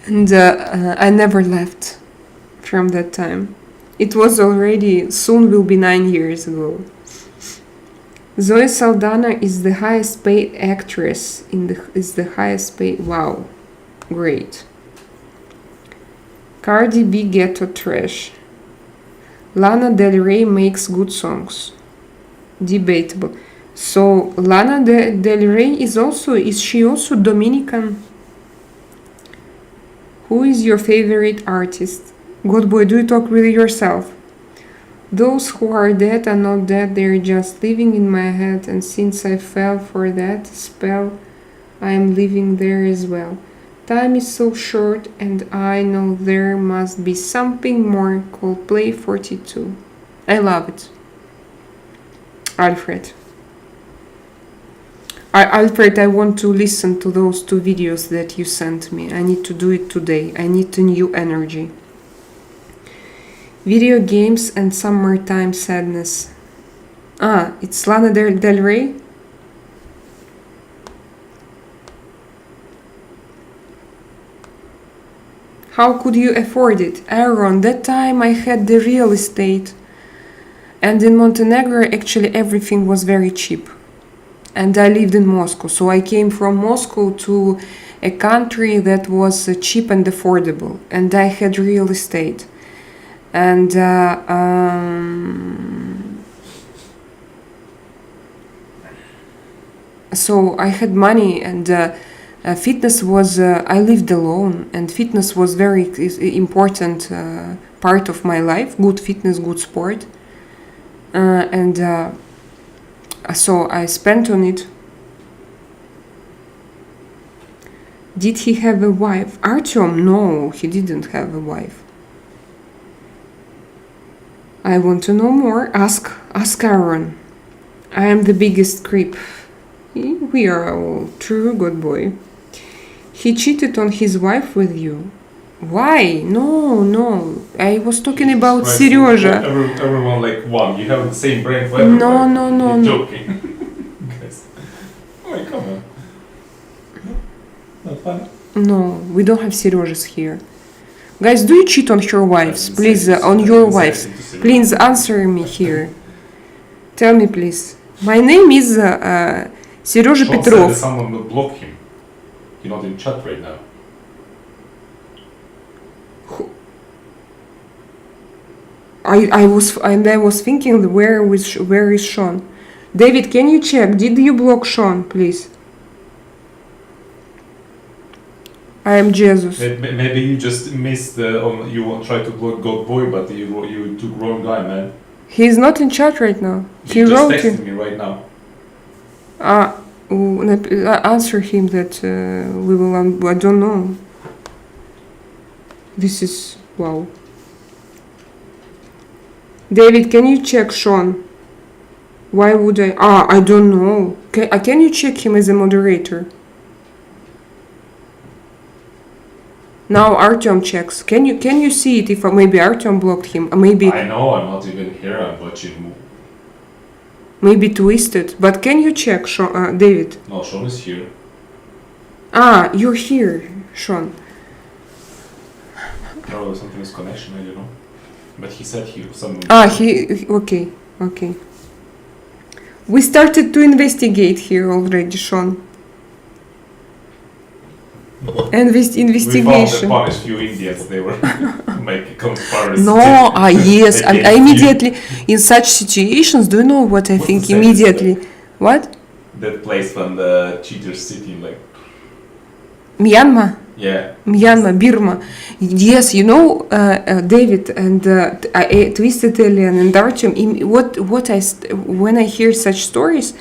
and I never left from that time. It was already, soon will be 9 years ago. Zoe Saldana is the highest paid actress is the highest paid. Wow, great. Cardi B ghetto trash. Lana Del Rey makes good songs. Debatable. So Lana Del Rey is she also Dominican? Who is your favorite artist? God boy, do you talk with yourself? Those who are dead are not dead, they're just living in my head, and since I fell for that spell, I am living there as well. Time is so short, and I know there must be something more. Coldplay 42. I love it. Alfred. Alfred, I want to listen to those 2 videos that you sent me. I need to do it today. I need a new energy. Video games and summertime sadness. Ah, it's Lana Del Rey? How could you afford it? Aaron, that time I had the real estate. And in Montenegro, actually everything was very cheap. And I lived in Moscow. So I came from Moscow to a country that was cheap and affordable. And I had real estate. And so I had money, and fitness was, I lived alone, and fitness was very important part of my life. Good fitness, good sport. So I spent on it. Did he have a wife? Artyom? No, he didn't have a wife. I want to know more. Ask Aaron. I am the biggest creep. We are all true, good boy. He cheated on his wife with you. Why? No. I was talking about Serежа. Everyone like one. You have the same brain for everybody. No. You're joking. Guys. Oh my, come on. Not funny. No, we don't have Serежas here. Guys, do you cheat on your wives? Please, on your wives. Please answer me here. Tell me, please. My name is Serежа Sean Petrov. said that someone will block him. You're not in chat right now. I was thinking where is Sean? David, can you check? Did you block Sean, please? I am Jesus. Maybe you just missed you tried to block God Boy, but you took wrong guy, man. He's not in chat right now. He just wrote texted it. me right now. Answer him that we will. I don't know. This is wow. David, can you check Sean? Why would I? I don't know. Can you check him as a moderator? Now Artyom checks. Can you see it if maybe Artyom blocked him? Maybe. I know, I'm not even here. I'm watching. Maybe twisted. But can you check, Sean, David? No, Sean is here. You're here, Sean. Probably something is connection. I don't know. But he said he some. Okay. We started to investigate here already, Sean. And this investigation. We found the few Indians. They were making conspiracy. No, yes. I immediately, in such situations, do you know what I think immediately? What? That place when the cheaters sitting like. Myanmar? Yeah. Myanmar, Burma. Yes, you know, David and Twisted Alien and Artyom, when I hear such stories,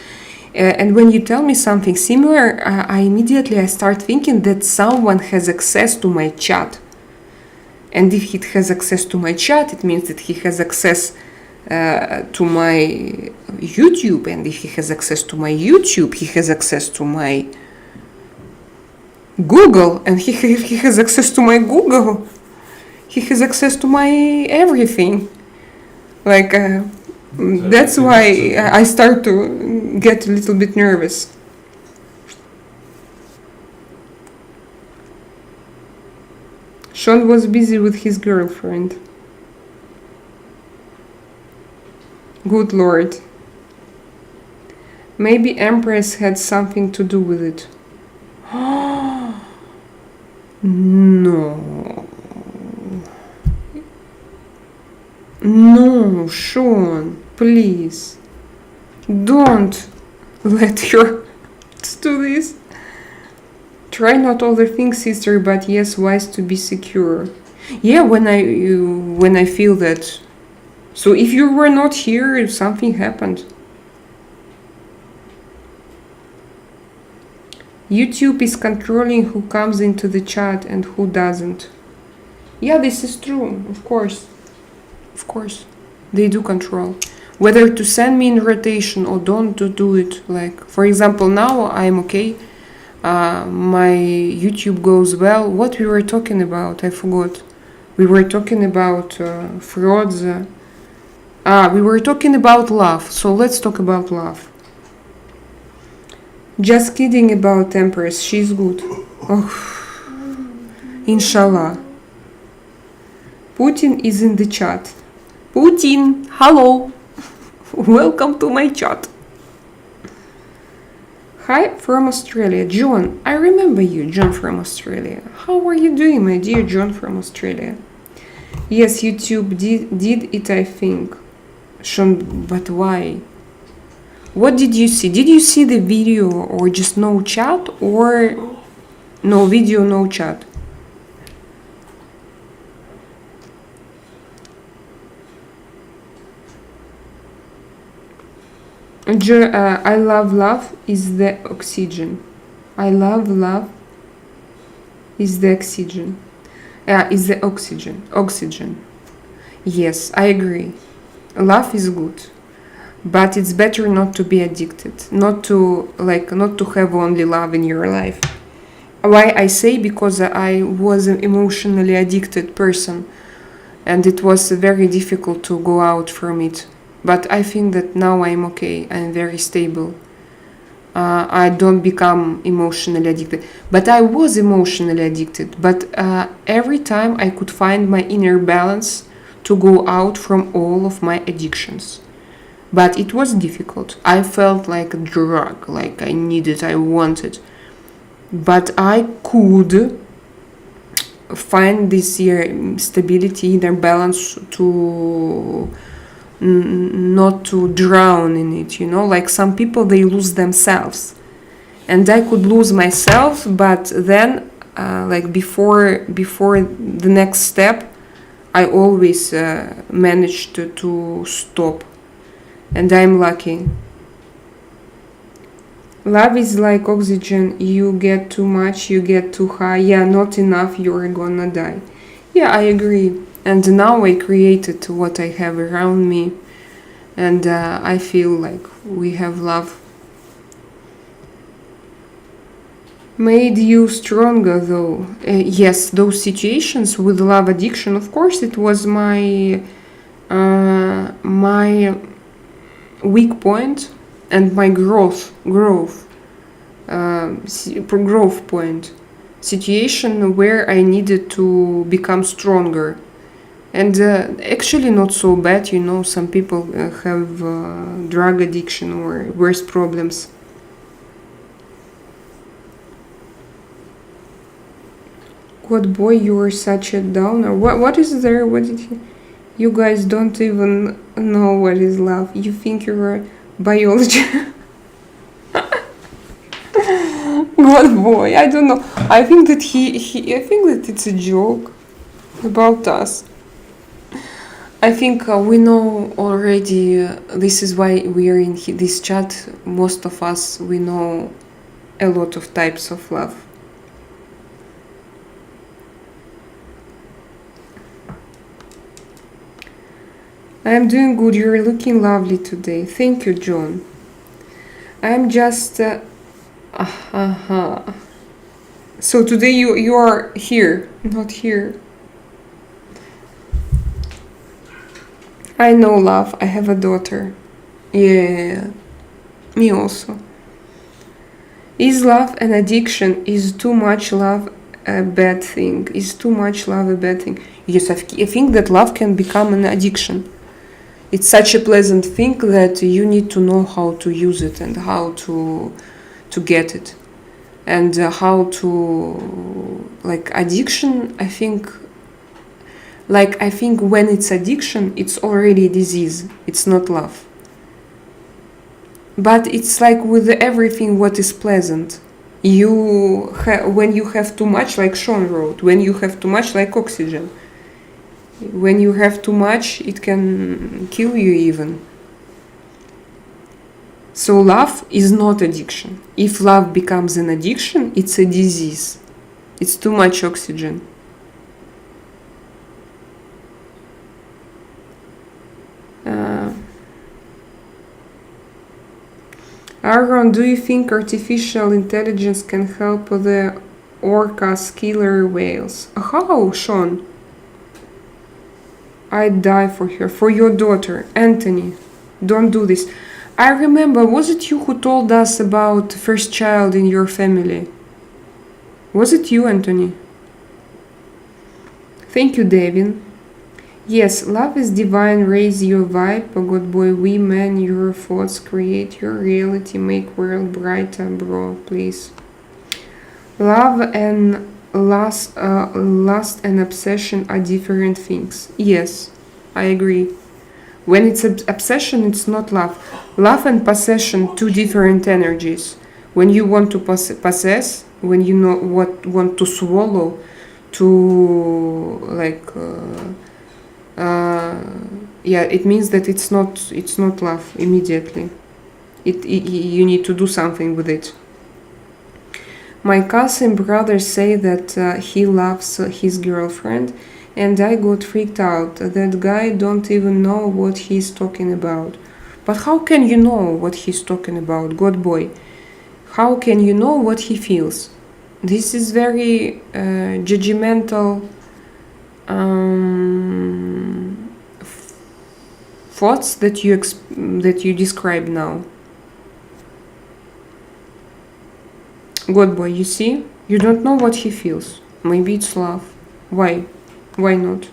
and when you tell me something similar, I immediately start thinking that someone has access to my chat. And if he has access to my chat, it means that he has access to my YouTube. And if he has access to my YouTube, he has access to my Google. And if he has access to my Google, he has access to my everything. Like... that's why I start to get a little bit nervous. Sean was busy with his girlfriend. Good Lord. Maybe Empress had something to do with it. No. No, Sean, please. Don't let her do this. Try not overthink, sister, but yes, wise to be secure. Yeah, when I feel that. So if you were not here, something happened. YouTube is controlling who comes into the chat and who doesn't. Yeah, this is true, of course. Of course. They do control. Whether to send me in rotation or don't do it. Like, for example, now I'm okay. My YouTube goes well. What we were talking about? I forgot. We were talking about frauds. We were talking about love. So let's talk about love. Just kidding about Empress. She's good. Oh. Inshallah. Putin is in the chat. Putin, hello. Welcome to my chat. Hi from Australia. John, I remember you, John from Australia. How are you doing, my dear John from Australia? Yes, YouTube did it, I think. Sean, but why? What did you see? Did you see the video or just no chat, or no video, no chat? I love love is the oxygen. I love love is the oxygen. Is the oxygen. Oxygen. Yes, I agree. Love is good. But it's better not to be addicted, not to have only love in your life. Why I say? Because I was an emotionally addicted person, and it was very difficult to go out from it. But I think that now I'm okay. I'm very stable. I don't become emotionally addicted. But I was emotionally addicted. But every time I could find my inner balance to go out from all of my addictions. But it was difficult. I felt like a drug, like I needed, I wanted. But I could find this stability, inner balance to not to drown in it, like some people, they lose themselves. And I could lose myself, but then before the next step, I always managed to stop. And I'm lucky. Love is like oxygen. You get too much, you get too high. Yeah, not enough, you're gonna die. Yeah, I agree. And now I created what I have around me. And I feel like we have love. Made you stronger, though. Yes, those situations with love addiction, of course, it was my weak point and my growth point, situation where I needed to become stronger. And actually not so bad, some people have drug addiction or worse problems. God, boy, you are such a downer. What is there? What did you guys don't even know what is love. You think you're a biology. God, boy, I don't know. I think that I think that it's a joke about us. I think we know already. This is why we are in this chat. Most of us, we know a lot of types of love. I am doing good. You're looking lovely today. Thank you, John. I am just... So today you are here, not here. I know, love. I have a daughter. Yeah. Me also. Is love an addiction? Is too much love a bad thing? Is too much love a bad thing? Yes, I think that love can become an addiction. it's such a pleasant thing that you need to know how to use it and how to get it, and how to, like, addiction. I think when it's addiction, it's already a disease. It's not love. But it's like with everything what is pleasant. When you have too much, like Sean wrote, when you have too much, like oxygen. When you have too much, it can kill you even. So love is not addiction. If love becomes an addiction, it's a disease. It's too much oxygen. Aaron, do you think artificial intelligence can help the orcas killer whales? How, Sean? I'd die for her. For your daughter. Anthony, don't do this. I remember, was it you who told us about first child in your family? Was it you, Anthony? Thank you, Devin. Yes, love is divine, raise your vibe, good boy, we men, your thoughts create your reality, make world brighter, bro, please. Love and lust and obsession are different things. Yes, I agree. When it's obsession, it's not love. Love and possession, two different energies. When you want to possess, when you know what want to swallow, to like, yeah, it means that it's not love immediately. You need to do something with it. My cousin brother say that he loves his girlfriend, and I got freaked out. That guy don't even know what he's talking about. But how can you know what he's talking about, God boy? How can you know what he feels? This is very judgmental thoughts that you describe now. God boy, you see? You don't know what he feels. Maybe it's love. Why? Why not?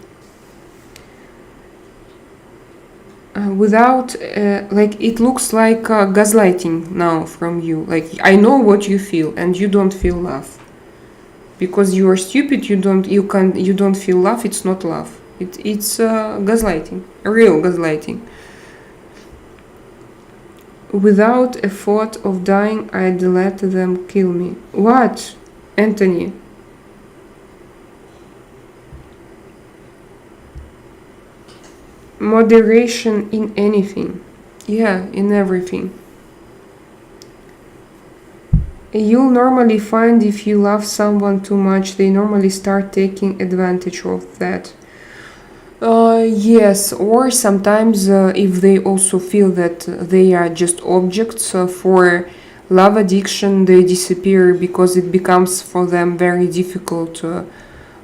Without, like, it looks like gaslighting now from you. Like, I know what you feel, and you don't feel love. Because you are stupid, you don't feel love, it's not love. It's gaslighting, real gaslighting. Without a thought of dying, I'd let them kill me. What, Anthony? Moderation in anything. Yeah, in everything. You'll normally find if you love someone too much, they normally start taking advantage of that. Yes, or sometimes if they also feel that they are just objects for love addiction, they disappear because it becomes for them very difficult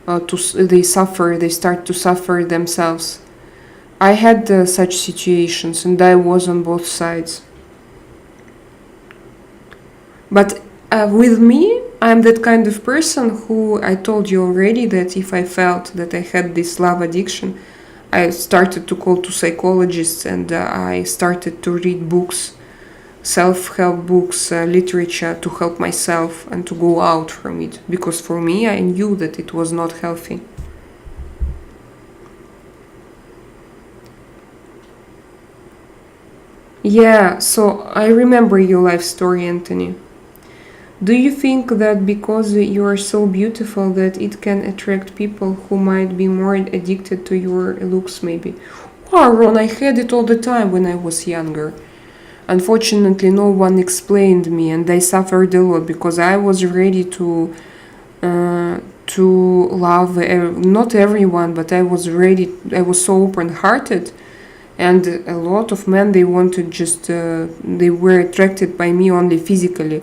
they start to suffer themselves. I had such situations, and I was on both sides. But with me, I'm that kind of person who, I told you already that if I felt that I had this love addiction, I started to call to psychologists, and I started to read books, self-help books, literature, to help myself and to go out from it. Because for me, I knew that it was not healthy. Yeah, so I remember your life story, Anthony. Do you think that because you are so beautiful that it can attract people who might be more addicted to your looks, maybe? Oh, Ron, I had it all the time when I was younger. Unfortunately, no one explained me, and I suffered a lot because I was ready to love not everyone, but I was ready. I was so open-hearted. And a lot of men, they wanted just, they were attracted by me only physically.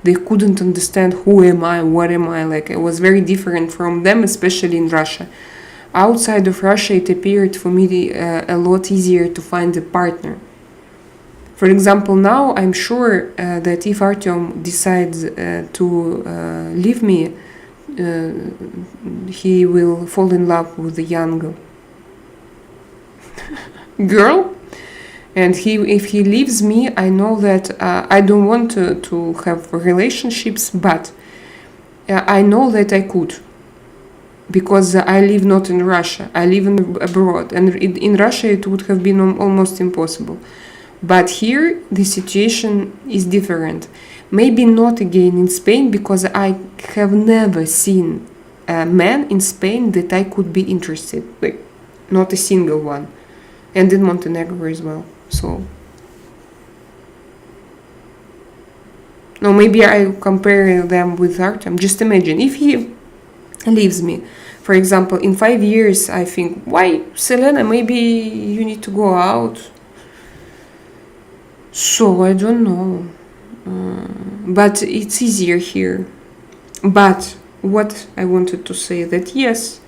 They couldn't understand who am I, what am I, like I was very different from them, especially in Russia. Outside of Russia, it appeared for me a lot easier to find a partner. For example, now I'm sure that if Artyom decides to leave me, he will fall in love with a young girl. And if he leaves me, I know that I don't want to have relationships, but I know that I could, because I live not in Russia, I live abroad, and in Russia it would have been almost impossible. But here the situation is different. Maybe not again in Spain, because I have never seen a man in Spain that I could be interested, like not a single one, and in Montenegro as well. So no, maybe I compare them with Artem. Just imagine if he leaves me, for example, in 5 years, I think, why, Selena, maybe you need to go out. So I don't know, but it's easier here. But what I wanted to say, that yes,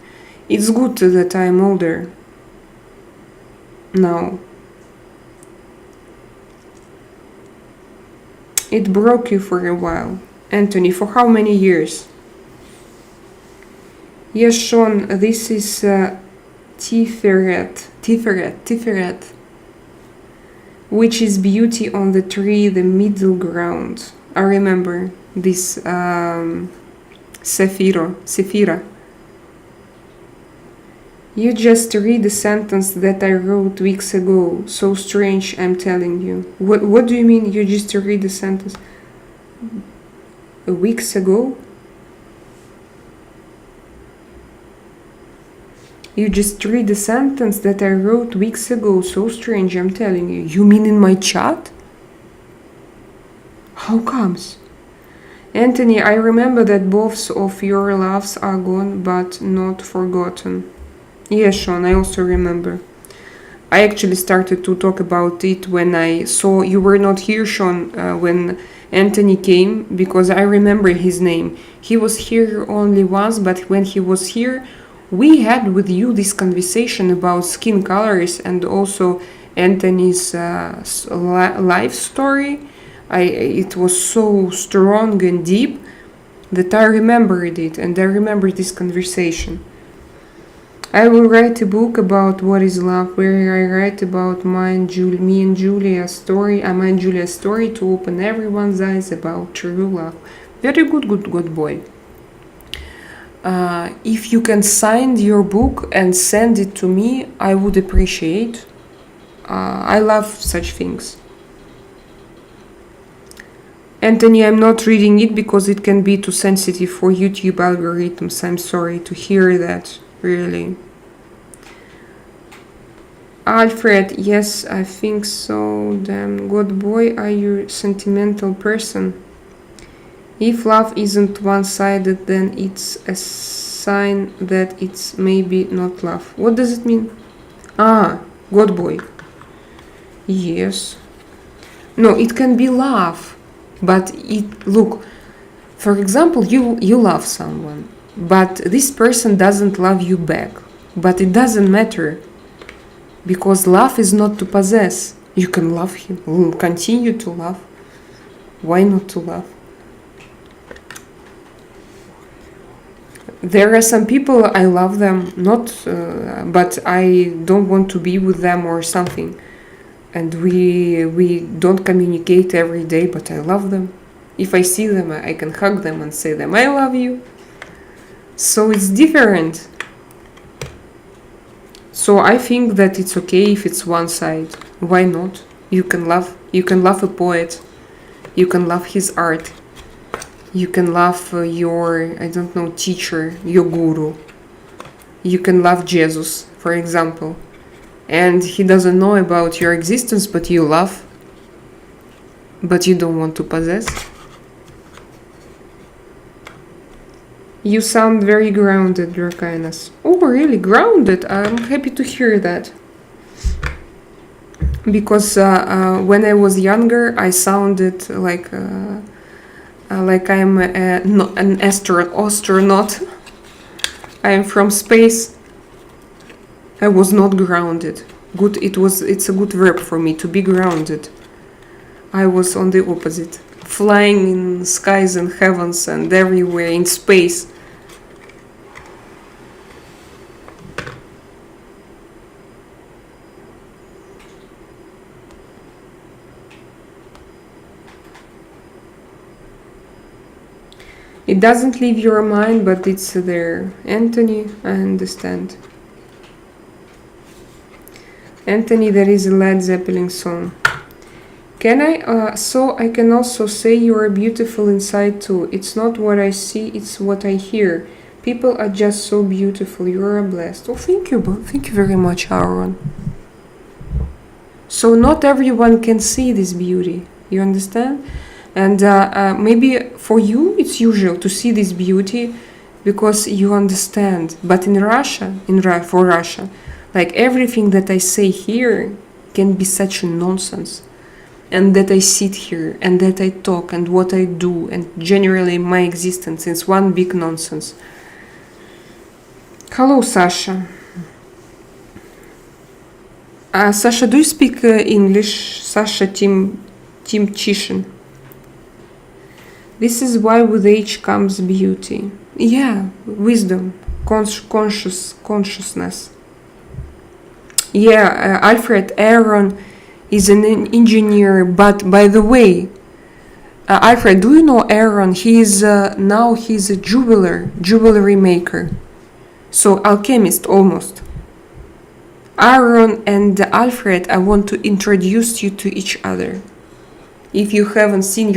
it's good that I'm older now. It broke you for a while, Anthony. For how many years? Yes, Sean, this is Tiferet, which is beauty on the tree, the middle ground. I remember this Sephira. You just read the sentence that I wrote weeks ago. So strange, I'm telling you. What do you mean you just read the sentence? Weeks ago? You just read the sentence that I wrote weeks ago. So strange, I'm telling you. You mean in my chat? How comes? Anthony, I remember that both of your loves are gone but not forgotten. Yes, Sean, I also remember. I actually started to talk about it when I saw you were not here, Sean, when Anthony came, because I remember his name. He was here only once, but when he was here, we had with you this conversation about skin colors and also Anthony's life story. It was so strong and deep that I remembered it, and I remember this conversation. I will write a book about what is love, where I write about me and Julia's story to open everyone's eyes about true love. Very good boy. If you can sign your book and send it to me, I would appreciate. I love such things. Anthony, I'm not reading it because it can be too sensitive for YouTube algorithms. I'm sorry to hear that, really. Alfred, yes, I think so. Damn good boy, are you a sentimental person? If love isn't one-sided, then it's a sign that it's maybe not love. What does it mean? God boy. Yes. No, it can be love, but look, for example, you love someone, but this person doesn't love you back. But it doesn't matter, because love is not to possess. You can love him, continue to love. Why not to love? There are some people I love them, but I don't want to be with them or something. And we don't communicate every day, but I love them. If I see them, I can hug them and say them, I love you. So it's different. So I think that it's okay if it's one side. Why not? You can love a poet. You can love his art. You can love your, I don't know, teacher, your guru. You can love Jesus, for example. And he doesn't know about your existence, but you love. But you don't want to possess. You sound very grounded, Drakaina. Oh, really? Grounded? I'm happy to hear that. Because when I was younger, I sounded like I'm an astronaut. I am from space. I was not grounded. It's a good verb for me, to be grounded. I was on the opposite. Flying in skies and heavens and everywhere in space. It doesn't leave your mind, but it's there. Anthony, I understand. Anthony, there is a Led Zeppelin song. Can I? So I can also say you are beautiful inside too. It's not what I see, it's what I hear. People are just so beautiful. You are blessed. Oh, thank you, thank you very much, Aaron. So not everyone can see this beauty. You understand? And maybe for you it's usual to see this beauty because you understand. But in Russia, for Russia, like everything that I say here can be such a nonsense. And that I sit here and that I talk and what I do and generally my existence is one big nonsense. Hello, Sasha. Sasha, do you speak English? Sasha Tim Chishin. This is why with age comes beauty. Yeah, wisdom, consciousness. Yeah, Alfred, Aaron is an engineer, but by the way, Alfred, do you know Aaron? He's a jewelry maker. So alchemist almost. Aaron and Alfred, I want to introduce you to each other. If you haven't seen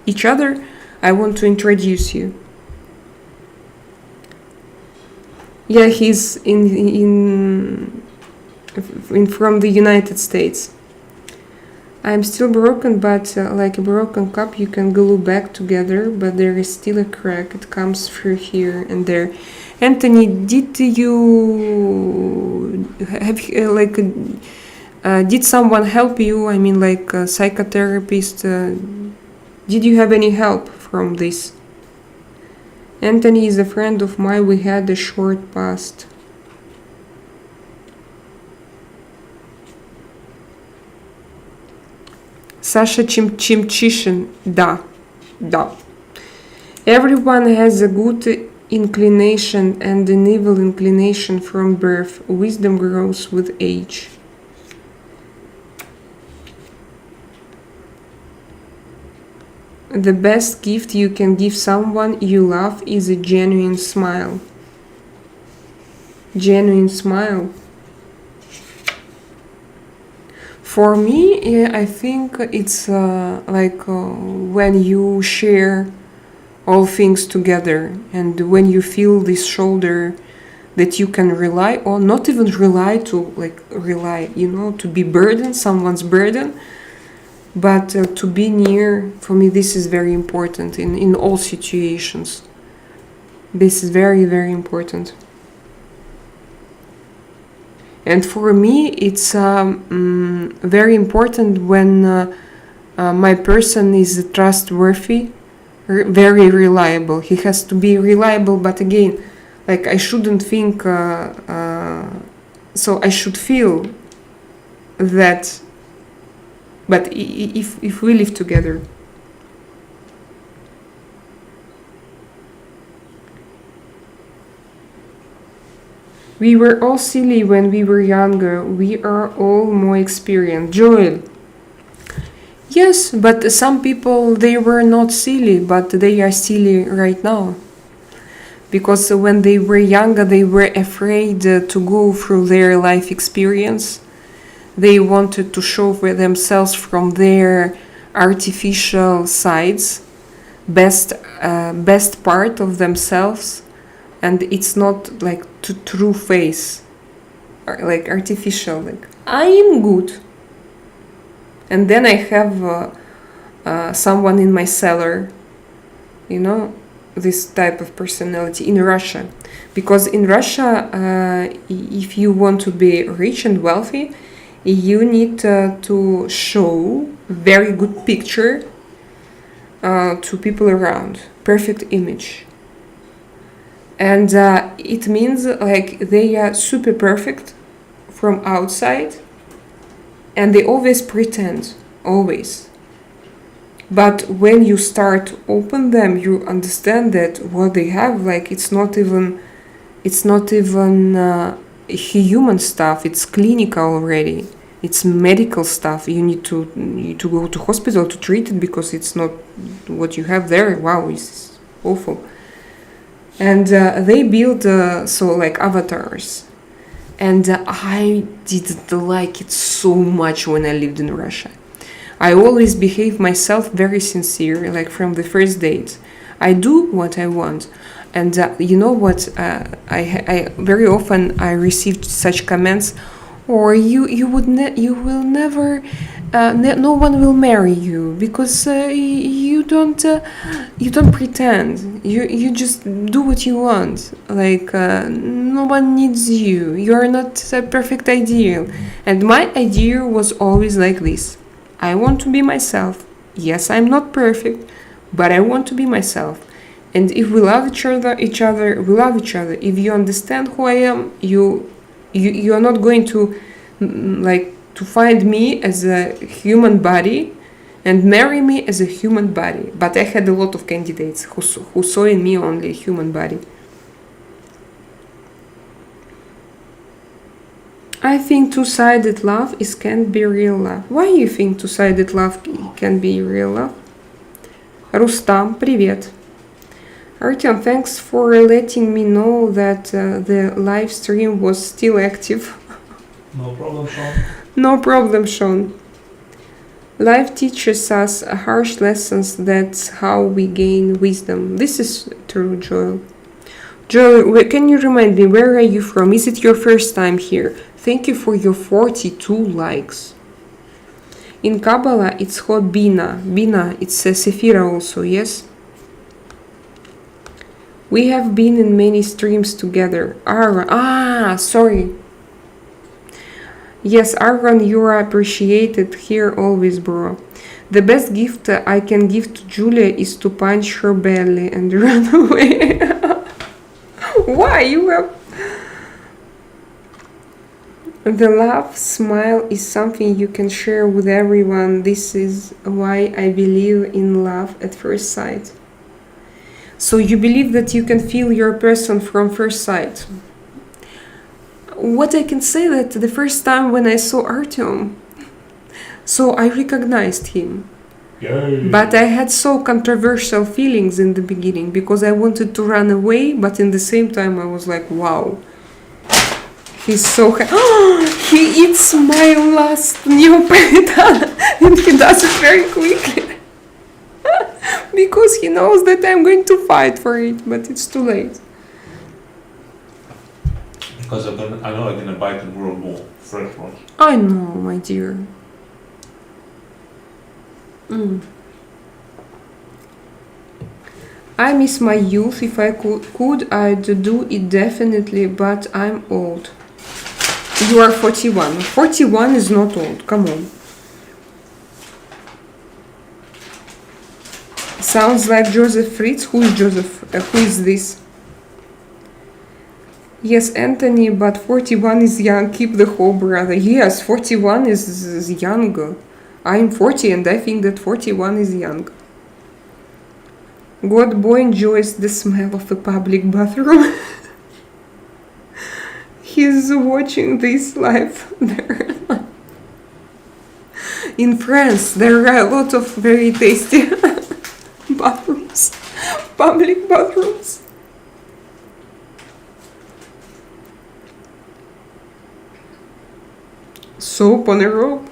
each other, I want to introduce you. Yeah, he's in from the United States. I'm still broken, but like a broken cup, you can glue back together, but there is still a crack. It comes through here and there. Anthony, did you have did someone help you? I mean, like a psychotherapist. Did you have any help from this? Anthony is a friend of mine. We had a short past. Sasha Chimchishin, da. Everyone has a good inclination and an evil inclination from birth. Wisdom grows with age. The best gift you can give someone you love is a genuine smile. Genuine smile. For me, I think it's when you share all things together and when you feel this shoulder that you can rely on, not even rely, to be burden, someone's burden, but to be near. For me, this is very important in all situations. This is very, very important. And for me, it's very important when my person is trustworthy, very reliable. He has to be reliable, but again, like I shouldn't think, so I should feel that, but if we live together. We were all silly when we were younger. We are all more experienced. Joel. Yes, but some people, they were not silly, but they are silly right now. Because when they were younger, they were afraid to go through their life experience. They wanted to show for themselves from their artificial sides, best part of themselves. And it's not like true face, like artificial, like I am good. And then I have someone in my cellar, this type of personality in Russia. Because in Russia, if you want to be rich and wealthy, you need to show very good picture to people around, perfect image. And it means like they are super perfect from outside and they always pretend, always. But when you start to open them, you understand that what they have, like it's not even human stuff, it's clinical already. It's medical stuff. You need to go to hospital to treat it because it's not what you have there. Wow, it's awful. And they built so like avatars. And I didn't like it so much when I lived in Russia. I always behave myself very sincere, like from the first date. I do what I want. And you know what? I very often I received such comments, or you will never, no one will marry you because you don't pretend. You just do what you want. Like no one needs you. You are not a perfect ideal. And my idea was always like this. I want to be myself. Yes, I'm not perfect, but I want to be myself. And if we love each other, we love each other. If you understand who I am, you are not going to like to find me as a human body and marry me as a human body. But I had a lot of candidates who saw in me only a human body. I think two-sided love can't be real love. Why you think two-sided love can be real love? Rustam, привет. Artyom, thanks for letting me know that the live stream was still active. No problem, Sean. No problem, Sean. Life teaches us harsh lessons. That's how we gain wisdom. This is true, Joel. Joel, can you remind me, where are you from? Is it your first time here? Thank you for your 42 likes. In Kabbalah, it's called Bina. Bina, it's a Sephira also, yes? We have been in many streams together. Aaron, sorry. Yes, Aaron, you are appreciated here always, bro. The best gift I can give to Julia is to punch her belly and run away. Why? You have... The love smile is something you can share with everyone. This is why I believe in love at first sight. So you believe that you can feel your person from first sight. What I can say that the first time when I saw Artyom, so I recognized him. Yay. But I had so controversial feelings in the beginning because I wanted to run away, but in the same time I was like, wow. He's so he eats my last Neapolitan and he does it very quickly. Because he knows that I'm going to fight for it, but it's too late. Because I know I'm gonna bite and grow more fresh ones. I know, my dear. I miss my youth. If I could, I'd do it definitely, but I'm old. You are 41. 41 is not old, come on. Sounds like Joseph Fritz. Who is Joseph? Who is this? Yes, Anthony, but 41 is young. Keep the hope, brother. Yes, 41 is young. I'm 40 and I think that 41 is young. God boy enjoys the smell of a public bathroom. He's watching this live there. In France, there are a lot of very tasty bathrooms, public bathrooms. Soap on a rope.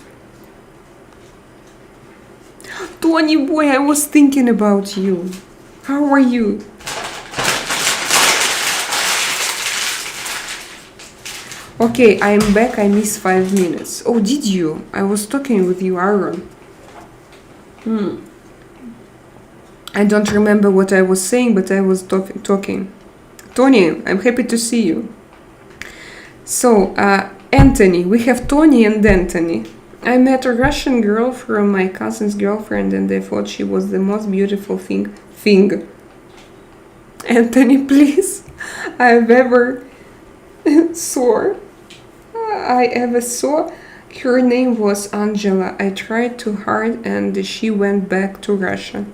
Tony boy, I was thinking about you. How are you? Okay, I'm back. I missed 5 minutes. Oh, did you? I was talking with you, Aaron. I don't remember what I was saying, but I was talking. Tony, I'm happy to see you. So, Anthony. We have Tony and Anthony. I met a Russian girl from my cousin's girlfriend and I thought she was the most beautiful thing. Anthony, please. I ever saw. Her name was Angela. I tried too hard and she went back to Russia.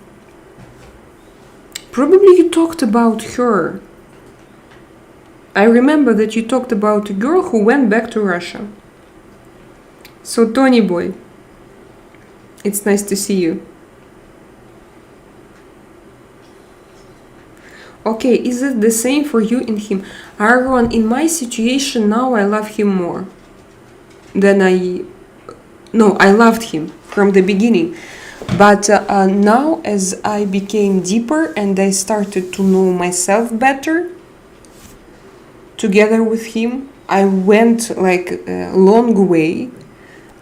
Probably you talked about her. I remember that you talked about a girl who went back to Russia. So Tony boy, it's nice to see you. Okay, is it the same for you and him? Aaron, in my situation now I love him more than I loved him from the beginning. But now as I became deeper and I started to know myself better, together with him, I went like a long way.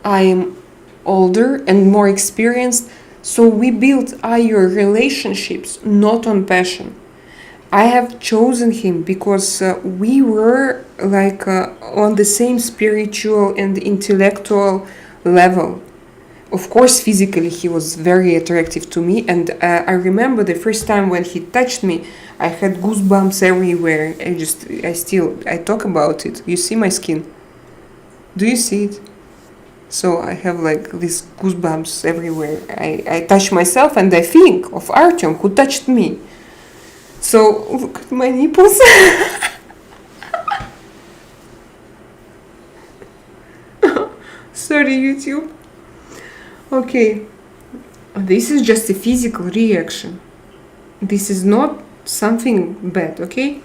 I am older and more experienced, so we built our relationships not on passion. I have chosen him because we were like on the same spiritual and intellectual level. Of course, physically he was very attractive to me, and I remember the first time when he touched me, I had goosebumps everywhere. I talk about it. You see my skin? Do you see it? So I have like these goosebumps everywhere. I touch myself and I think of Artyom who touched me. So look at my nipples. Sorry, YouTube. Okay, this is just a physical reaction. This is not something bad, okay?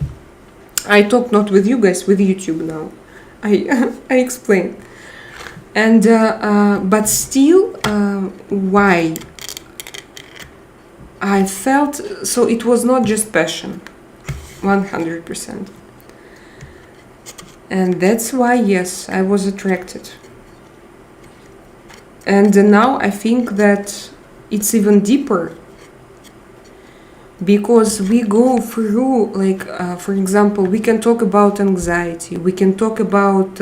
I talk not with you guys, with YouTube now. I explain. And but still, why? I felt so it was not just passion, 100%. And that's why, yes, I was attracted. And now I think that it's even deeper because we go through, like, for example, we can talk about anxiety, we can talk about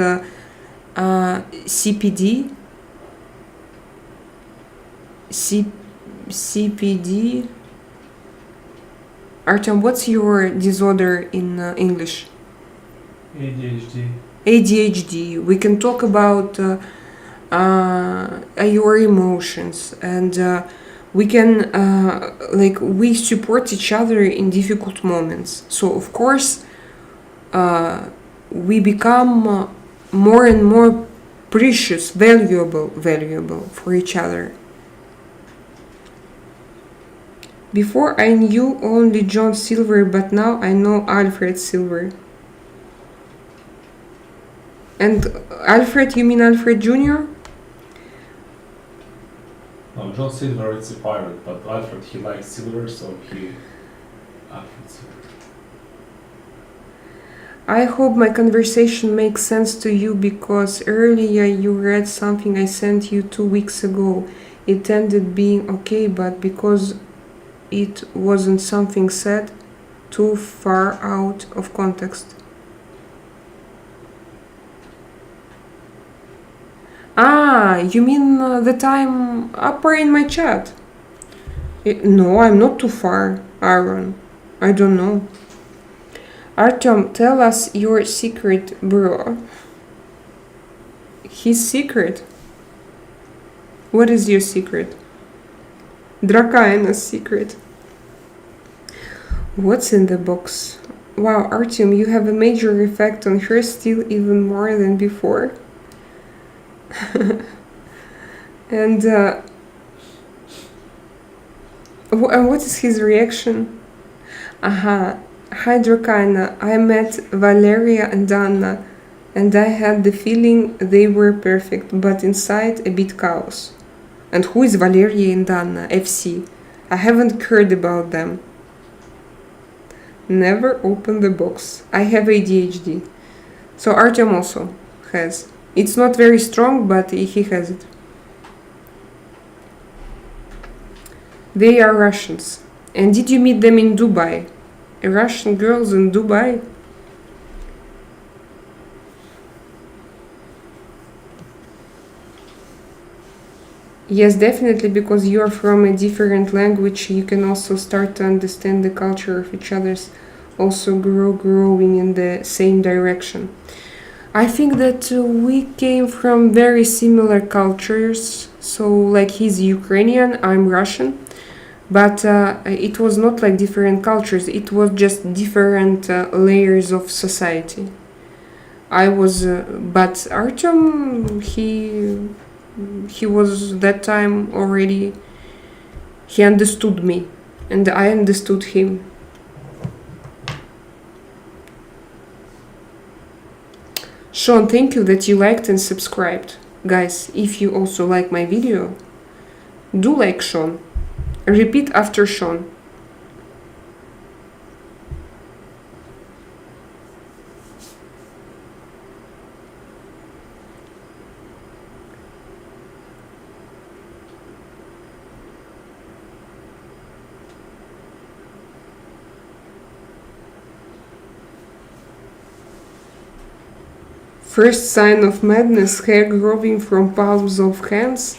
CPD, CPD. Artyom, what's your disorder in English? ADHD. ADHD. We can talk about your emotions, and we can like we support each other in difficult moments. So of course, we become more and more precious, valuable for each other. Before I knew only John Silver, but now I know Alfred Silver. And Alfred, you mean Alfred Jr.? No, John Silver is a pirate, but Alfred, he likes silver, so he... Alfred Silver. I hope my conversation makes sense to you because earlier you read something I sent you 2 weeks ago. It ended being okay, but because it wasn't something said too far out of context. Ah, you mean the time upper in my chat? No, I'm not too far, Aaron. I don't know. Artyom, tell us your secret, bro. His secret? What is your secret? Drakaina's secret. What's in the box? Wow, Artyom, you have a major effect on her still even more than before. And what is his reaction? Aha. Hi Drakaina, I met Valeria and Anna, and I had the feeling they were perfect, but inside a bit chaos. And who is Valeria and Anna? FC. I haven't heard about them. Never open the box. I have ADHD. So Artyom also has. It's not very strong, but he has it. They are Russians. And did you meet them in Dubai? Russian girls in Dubai? Yes, definitely, because you are from a different language, you can also start to understand the culture of each other's, also growing in the same direction. I think that we came from very similar cultures, so like he's Ukrainian, I'm Russian, but it was not like different cultures, it was just different layers of society. I was, but Artyom, he was that time already. He understood me, and I understood him. Sean, thank you that you liked and subscribed. Guys, if you also like my video, do like Sean. Repeat after Sean. First sign of madness, hair growing from palms of hands.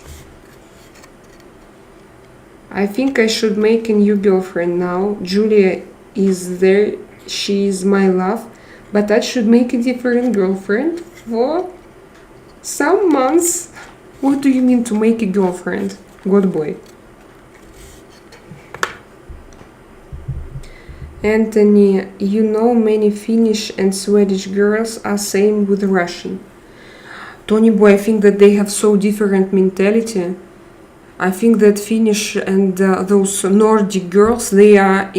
I think I should make a new girlfriend now. Julia is there, she is my love, but I should make a different girlfriend for some months. What do you mean to make a girlfriend? Good boy. Anthony, you know many Finnish and Swedish girls are same with Russian. Tony boy, I think that they have so different mentality. I think that Finnish and those Nordic girls, they are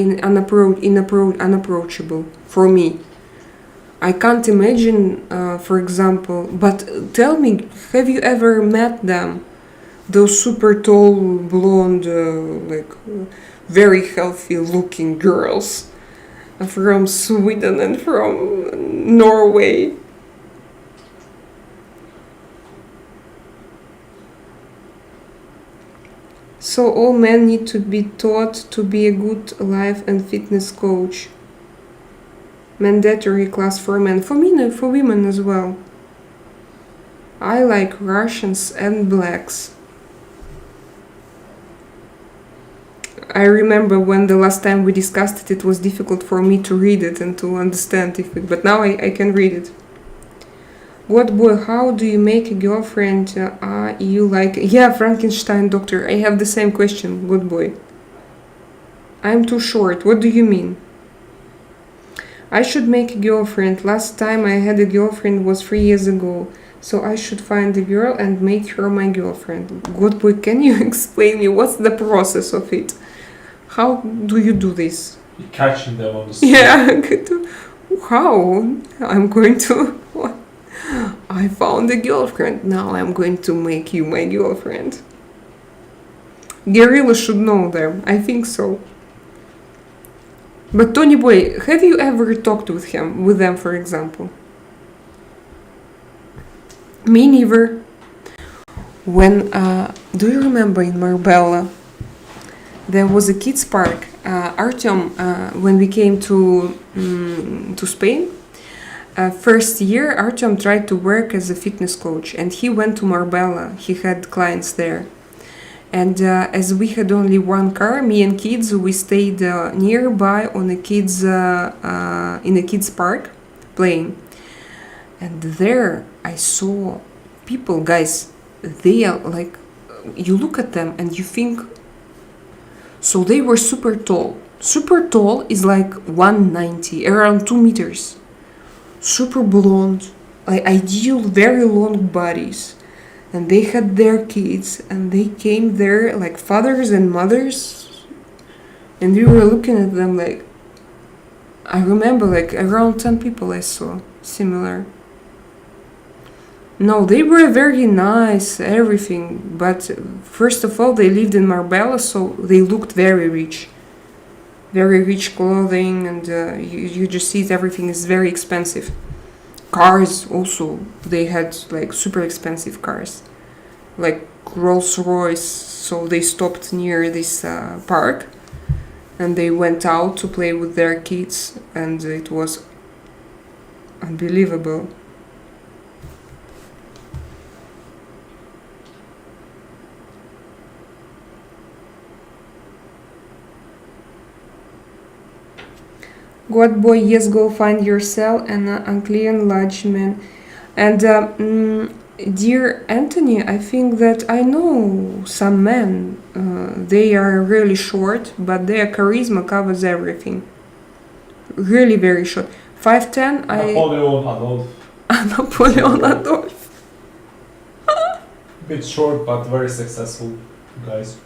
unapproachable for me. I can't imagine, for example, but tell me, have you ever met them? Those super tall, blonde, very healthy looking girls from Sweden and from Norway. So all men need to be taught to be a good life and fitness coach. Mandatory class for men. For me, for women as well. I like Russians and blacks. I remember when the last time we discussed it, it was difficult for me to read it and to understand it, but now I can read it. What boy, how do you make a girlfriend? Are you like... Yeah, Frankenstein doctor, I have the same question, good boy. I'm too short, what do you mean? I should make a girlfriend. Last time I had a girlfriend was 3 years ago. So I should find a girl and make her my girlfriend. Good boy, can you explain me what's the process of it? How do you do this? You're catching them on the street. Yeah, how? I'm going to... I found a girlfriend. Now I'm going to make you my girlfriend. Guerrilla should know them. I think so. But Tony boy, have you ever talked with them, for example? Me neither. When do you remember in Marbella there was a kids park? Artyom, when we came to Spain, first year Artyom tried to work as a fitness coach, and he went to Marbella. He had clients there, and as we had only one car, me and kids, we stayed nearby on a kids in a kids park playing, and there I saw people, guys. They are like, you look at them and you think, so they were super tall. Super tall is like 190, around 2 meters. Super blonde, like ideal, very long bodies. And they had their kids and they came there like fathers and mothers. And we were looking at them like, I remember like around 10 people I saw similar. No, they were very nice, everything, but first of all, they lived in Marbella, so they looked very rich. Very rich clothing, and you just see everything is very expensive. Cars also, they had like super expensive cars, like Rolls Royce, so they stopped near this park, and they went out to play with their kids, and it was unbelievable. God boy, yes, go find yourself an unclean large man. And dear Anthony, I think that I know some men. They are really short, but their charisma covers everything. Really very short. 5'10", Napoleon Adolf. Napoleon Adolf. Bit short but very successful guys.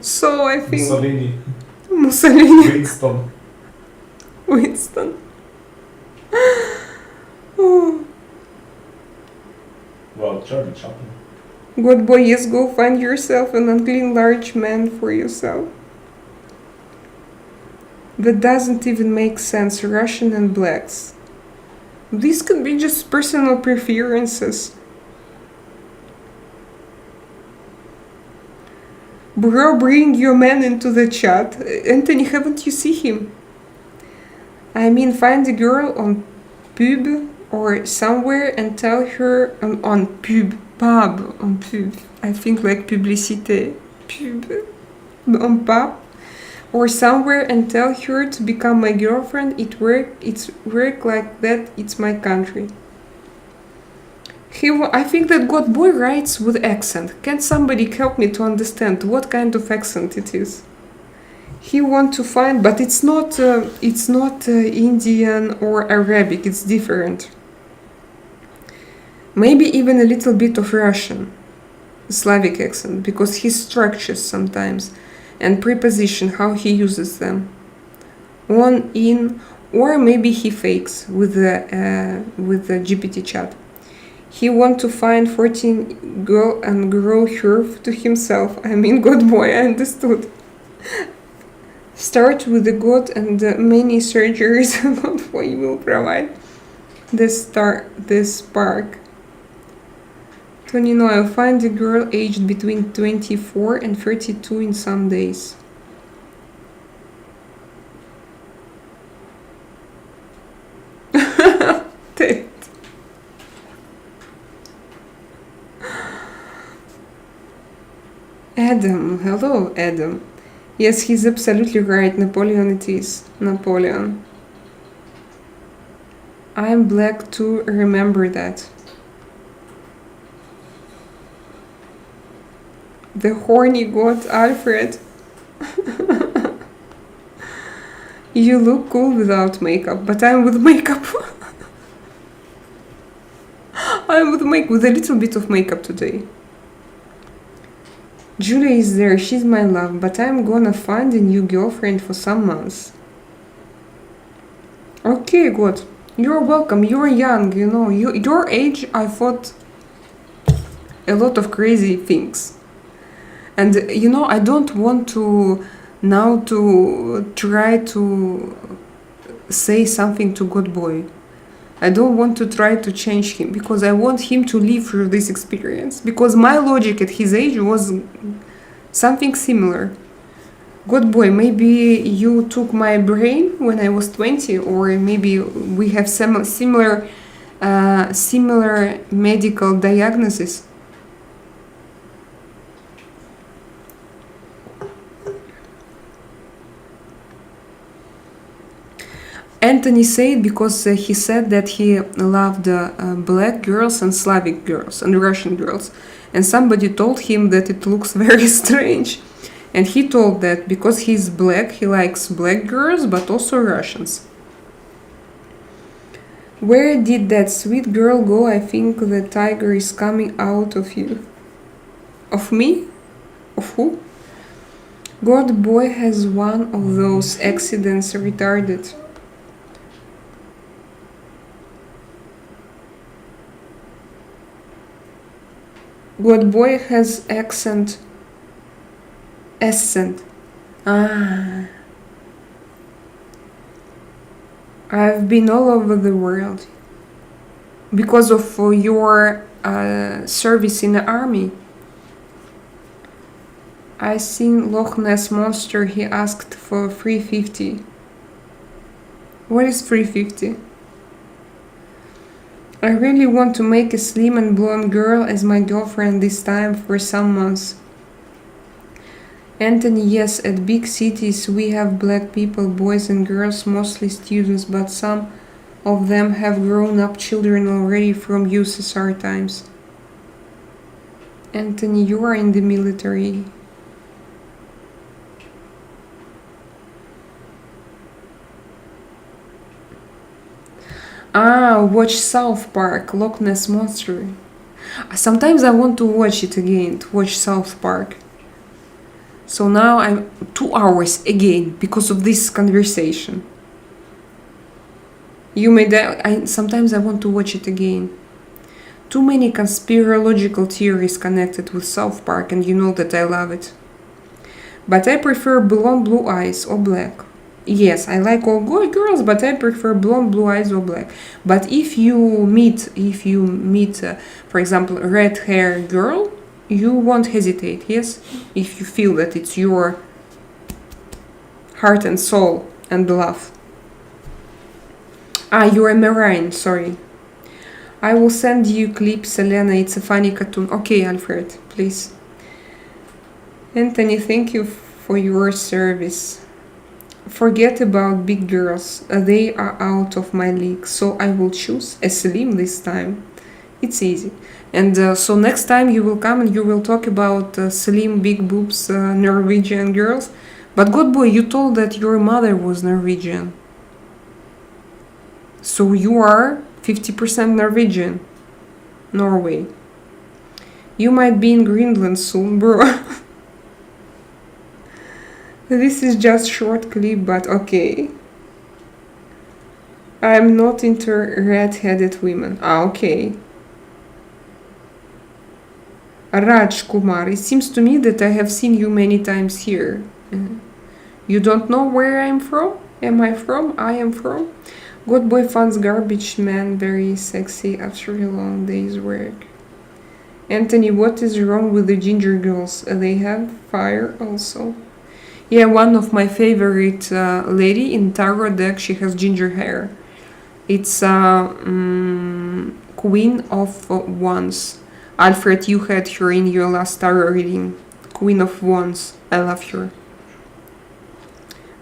So I think Mussolini, Mussolini, Winston. Winston. Oh. Well, Charlie Chaplin. Good boy, yes, go find yourself an unclean large man for yourself. That doesn't even make sense. Russian and blacks. These could be just personal preferences. Bro, bring your man into the chat. Anthony, haven't you seen him? I mean, find a girl on pub or somewhere and tell her on pub, on pub. I think like publicité, pub, on pub or somewhere and tell her to become my girlfriend. It's work like that. It's my country. I think that God boy writes with accent. Can somebody help me to understand what kind of accent it is? He want to find, but it's not Indian or Arabic. It's different. Maybe even a little bit of Russian, Slavic accent, because he structures sometimes, and preposition, how he uses them. On, in, or maybe he fakes with the GPT chat. He want to find 14 girl and grow her to himself. I mean, God boy, I understood. Start with the God and many surgeries God boy will provide. This spark. 29. I'll find a girl aged between 24 and 32 in some days. Adam, hello Adam. Yes, he's absolutely right. Napoleon it is. Napoleon. I'm black too, remember that. The horny god Alfred. You look cool without makeup, but I'm with makeup. I'm with a little bit of makeup today. Julia is there, she's my love, but I'm gonna find a new girlfriend for some months. Okay, good. You're welcome, you're young, you know. Your age, I thought a lot of crazy things. And, you know, I don't want to now to try to say something to God boy. I don't want to try to change him, because I want him to live through this experience. Because my logic at his age was something similar. God boy, maybe you took my brain when I was 20, or maybe we have similar medical diagnosis. Anthony said because he said that he loved black girls and Slavic girls and Russian girls, and somebody told him that it looks very strange, and he told that because he's black he likes black girls but also Russians. Where did that sweet girl go? I think the tiger is coming out of you. Of me? Of who? God boy has one of those accidents retarded. God boy has accent. Ah. I've been all over the world. Because of your service in the army. I seen Loch Ness Monster, he asked for 350. What is 350? I really want to make a slim and blonde girl as my girlfriend this time for some months. Anthony, yes, at big cities we have black people, boys and girls, mostly students, but some of them have grown-up children already from USSR times. Anthony, you are in the military. Ah, watch South Park, Loch Ness Monster. Sometimes I want to watch it again, to watch South Park. So now I'm 2 hours again because of this conversation. You made that. Sometimes I want to watch it again. Too many conspirological theories connected with South Park, and you know that I love it. But I prefer blonde blue eyes or black. Yes, I like all good girls, but I prefer blonde blue eyes or black. But if you meet, for example, a red hair girl, you won't hesitate. Yes, if you feel that it's your heart and soul and love. Ah, you're a marine. Sorry. I will send you clip, Selena. It's a funny cartoon. Okay, Alfred, please. Anthony, thank you for your service. Forget about big girls. They are out of my league, so I will choose a slim this time. It's easy. And so next time you will come and you will talk about slim, big boobs, Norwegian girls. But God boy, you told that your mother was Norwegian. So you are 50% Norwegian. Norway. You might be in Greenland soon, bro. This is just short clip, but okay. I'm not into red-headed women. Ah, okay. Raj Kumar, it seems to me that I have seen you many times here. You don't know where I'm from? Am I from? I am from? God boy finds garbage man very sexy after a long day's work. Anthony, what is wrong with the ginger girls? They have fire also. Yeah, one of my favorite lady in tarot deck, she has ginger hair. It's Queen of Wands. Alfred, you had her in your last tarot reading. Queen of Wands. I love her.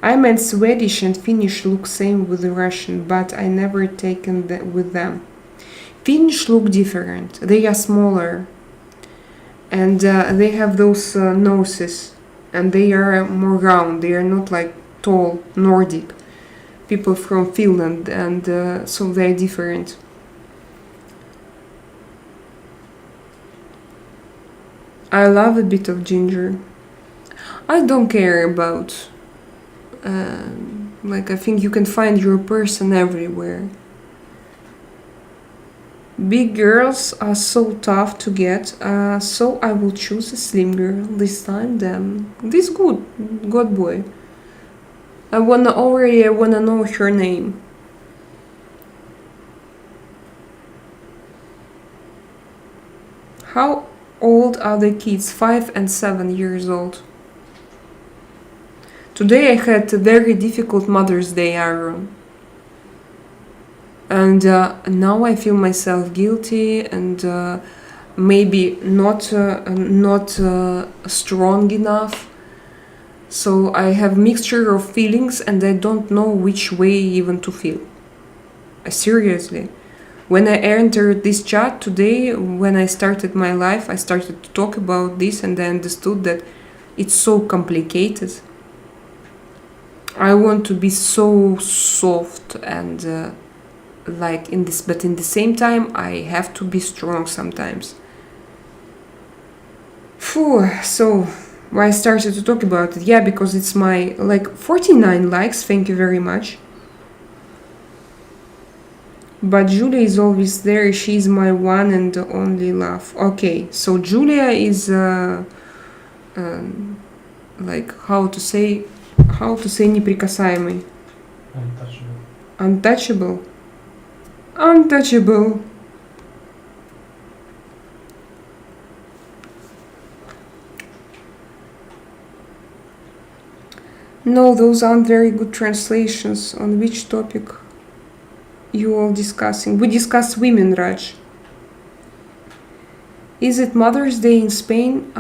I meant Swedish and Finnish look same with the Russian, but I never taken with them. Finnish look different. They are smaller. And they have those noses. And they are more round. They are not like tall Nordic people from Finland, and so they're different. I love a bit of ginger. I don't care about. I think you can find your person everywhere. Big girls are so tough to get, so I will choose a slim girl this time. Then this good boy. I wanna know her name. How old are the kids? 5 and 7 years old. Today I had a very difficult Mother's Day, Aaron. And now I feel myself guilty and maybe not strong enough. So I have mixture of feelings and I don't know which way even to feel. Seriously. When I entered this chat today, when I started my life, I started to talk about this and I understood that it's so complicated. I want to be so soft and in this, but in the same time I have to be strong sometimes. So I started to talk about it, yeah, because it's my 49 likes, thank you very much. But Julia is always there, she's my one and only love. Okay, so Julia is how to say неприкасаемый. Untouchable. Untouchable. No, those aren't very good translations. On which topic you all discussing? We discuss women, Raj. Is it Mother's Day in Spain?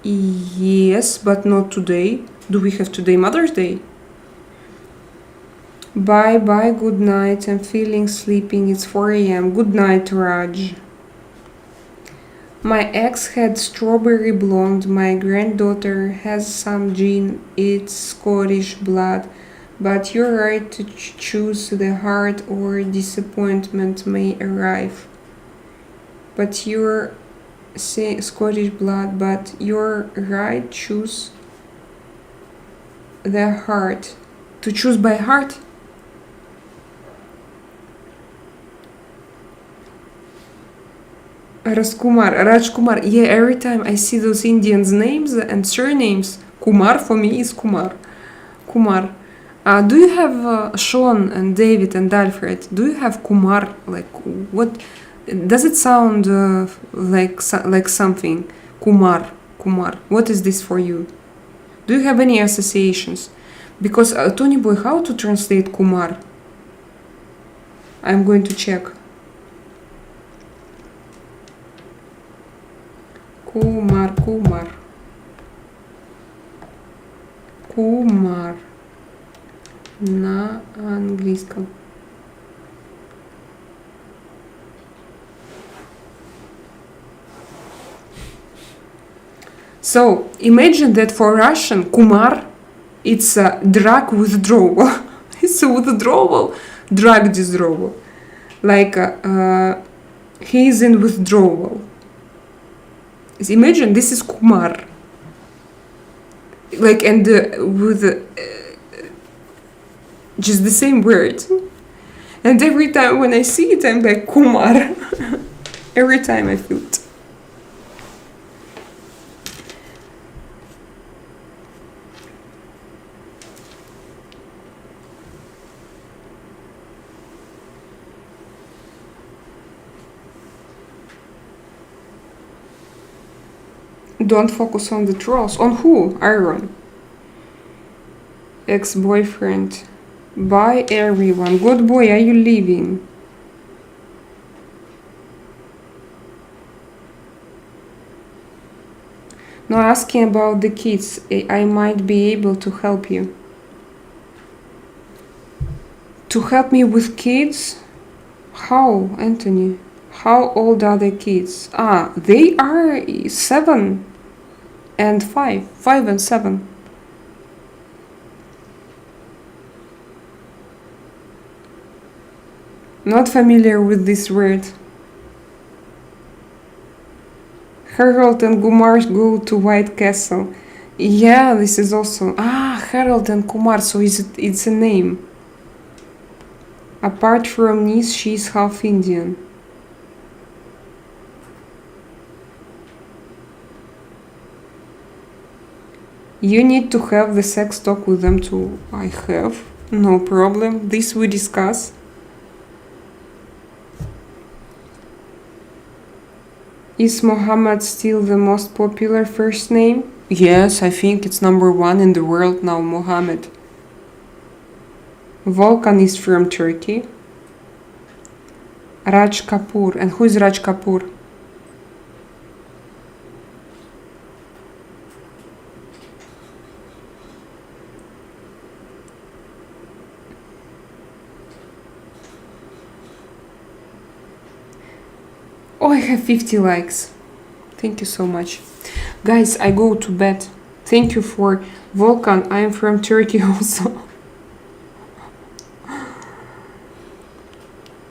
Yes, but not today. Do we have today Mother's Day? Bye, good night. I'm feeling sleeping. It's 4 a.m. Good night, Raj. My ex had strawberry blonde. My granddaughter has some gene. It's Scottish blood. but your right to choose the heart or disappointment may arrive. But you're Scottish blood, but your right choose the heart. To choose by heart? Rajkumar. Yeah, every time I see those Indians' names and surnames, Kumar for me is Kumar. Kumar. Do you have Sean and David and Alfred? Do you have Kumar? Like, what? Does it sound like something? Kumar. What is this for you? Do you have any associations? Because Tony Boy, how to translate Kumar? I'm going to check. Kumar. На английском. So imagine that for Russian, Kumar, it's a drug withdrawal. It's a withdrawal, drug withdrawal. Like he is in withdrawal. Imagine this is Kumar. Like, and with just the same word. And every time when I see it, I'm like, Kumar. Every time I feel it. Don't focus on the trolls. On who? Iron. Ex-boyfriend. Bye everyone. Good boy, are you leaving? No, asking about the kids. I might be able to help you. To help me with kids? How, Anthony? How old are the kids? They are 7 and 5. 5 and 7. Not familiar with this word. Harold and Kumar go to White Castle. Yeah, this is also... Harold and Kumar, so it's a name. Apart from niece, she is half Indian. You need to have the sex talk with them too. I have. No problem. This we discuss. Is Mohammed still the most popular first name? Yes, I think it's number 1 in the world now, Mohammed. Volkan is from Turkey. Raj Kapoor. And who is Raj Kapoor? Oh, I have 50 likes. Thank you so much. Guys, I go to bed. Thank you for Volkan. I am from Turkey also.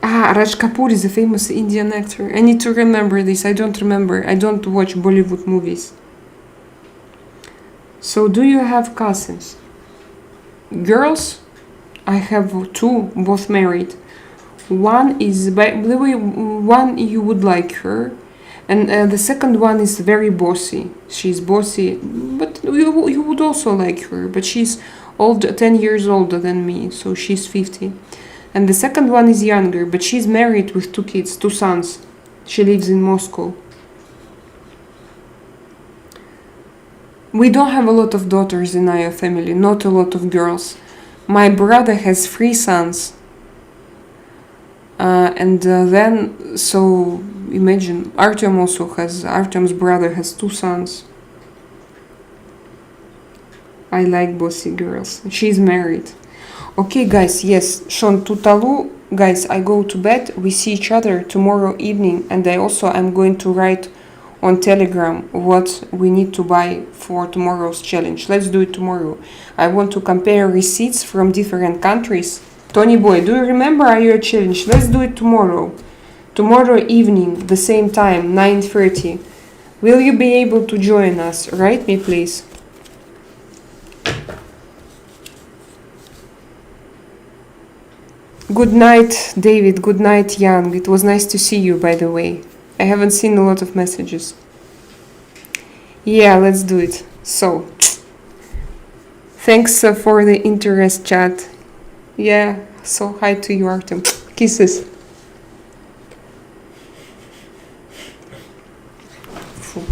Raj Kapoor is a famous Indian actor. I need to remember this. I don't remember. I don't watch Bollywood movies. So, do you have cousins? Girls? I have 2, both married. One is, by the way, one you would like her, and the second one is very bossy. She's bossy, but you would also like her, but she's 10 years older than me, so she's 50. And the second one is younger, but she's married with 2 kids, 2 sons. She lives in Moscow. We don't have a lot of daughters in our family, not a lot of girls. My brother has 3 sons. Then, so imagine, Artyom's brother has 2 sons. I like bossy girls. She's married. Okay, guys, yes, Sean Tutalu. Guys, I go to bed. We see each other tomorrow evening. And I'm going to write on Telegram what we need to buy for tomorrow's challenge. Let's do it tomorrow. I want to compare receipts from different countries. Tony boy, do you remember our challenge? Let's do it tomorrow. Tomorrow evening, the same time, 9:30. Will you be able to join us? Write me, please. Good night, David. Good night, Young. It was nice to see you, by the way. I haven't seen a lot of messages. Yeah, let's do it. So, thanks for the interest, chat. Yeah, so hi to you, Artem. Kisses.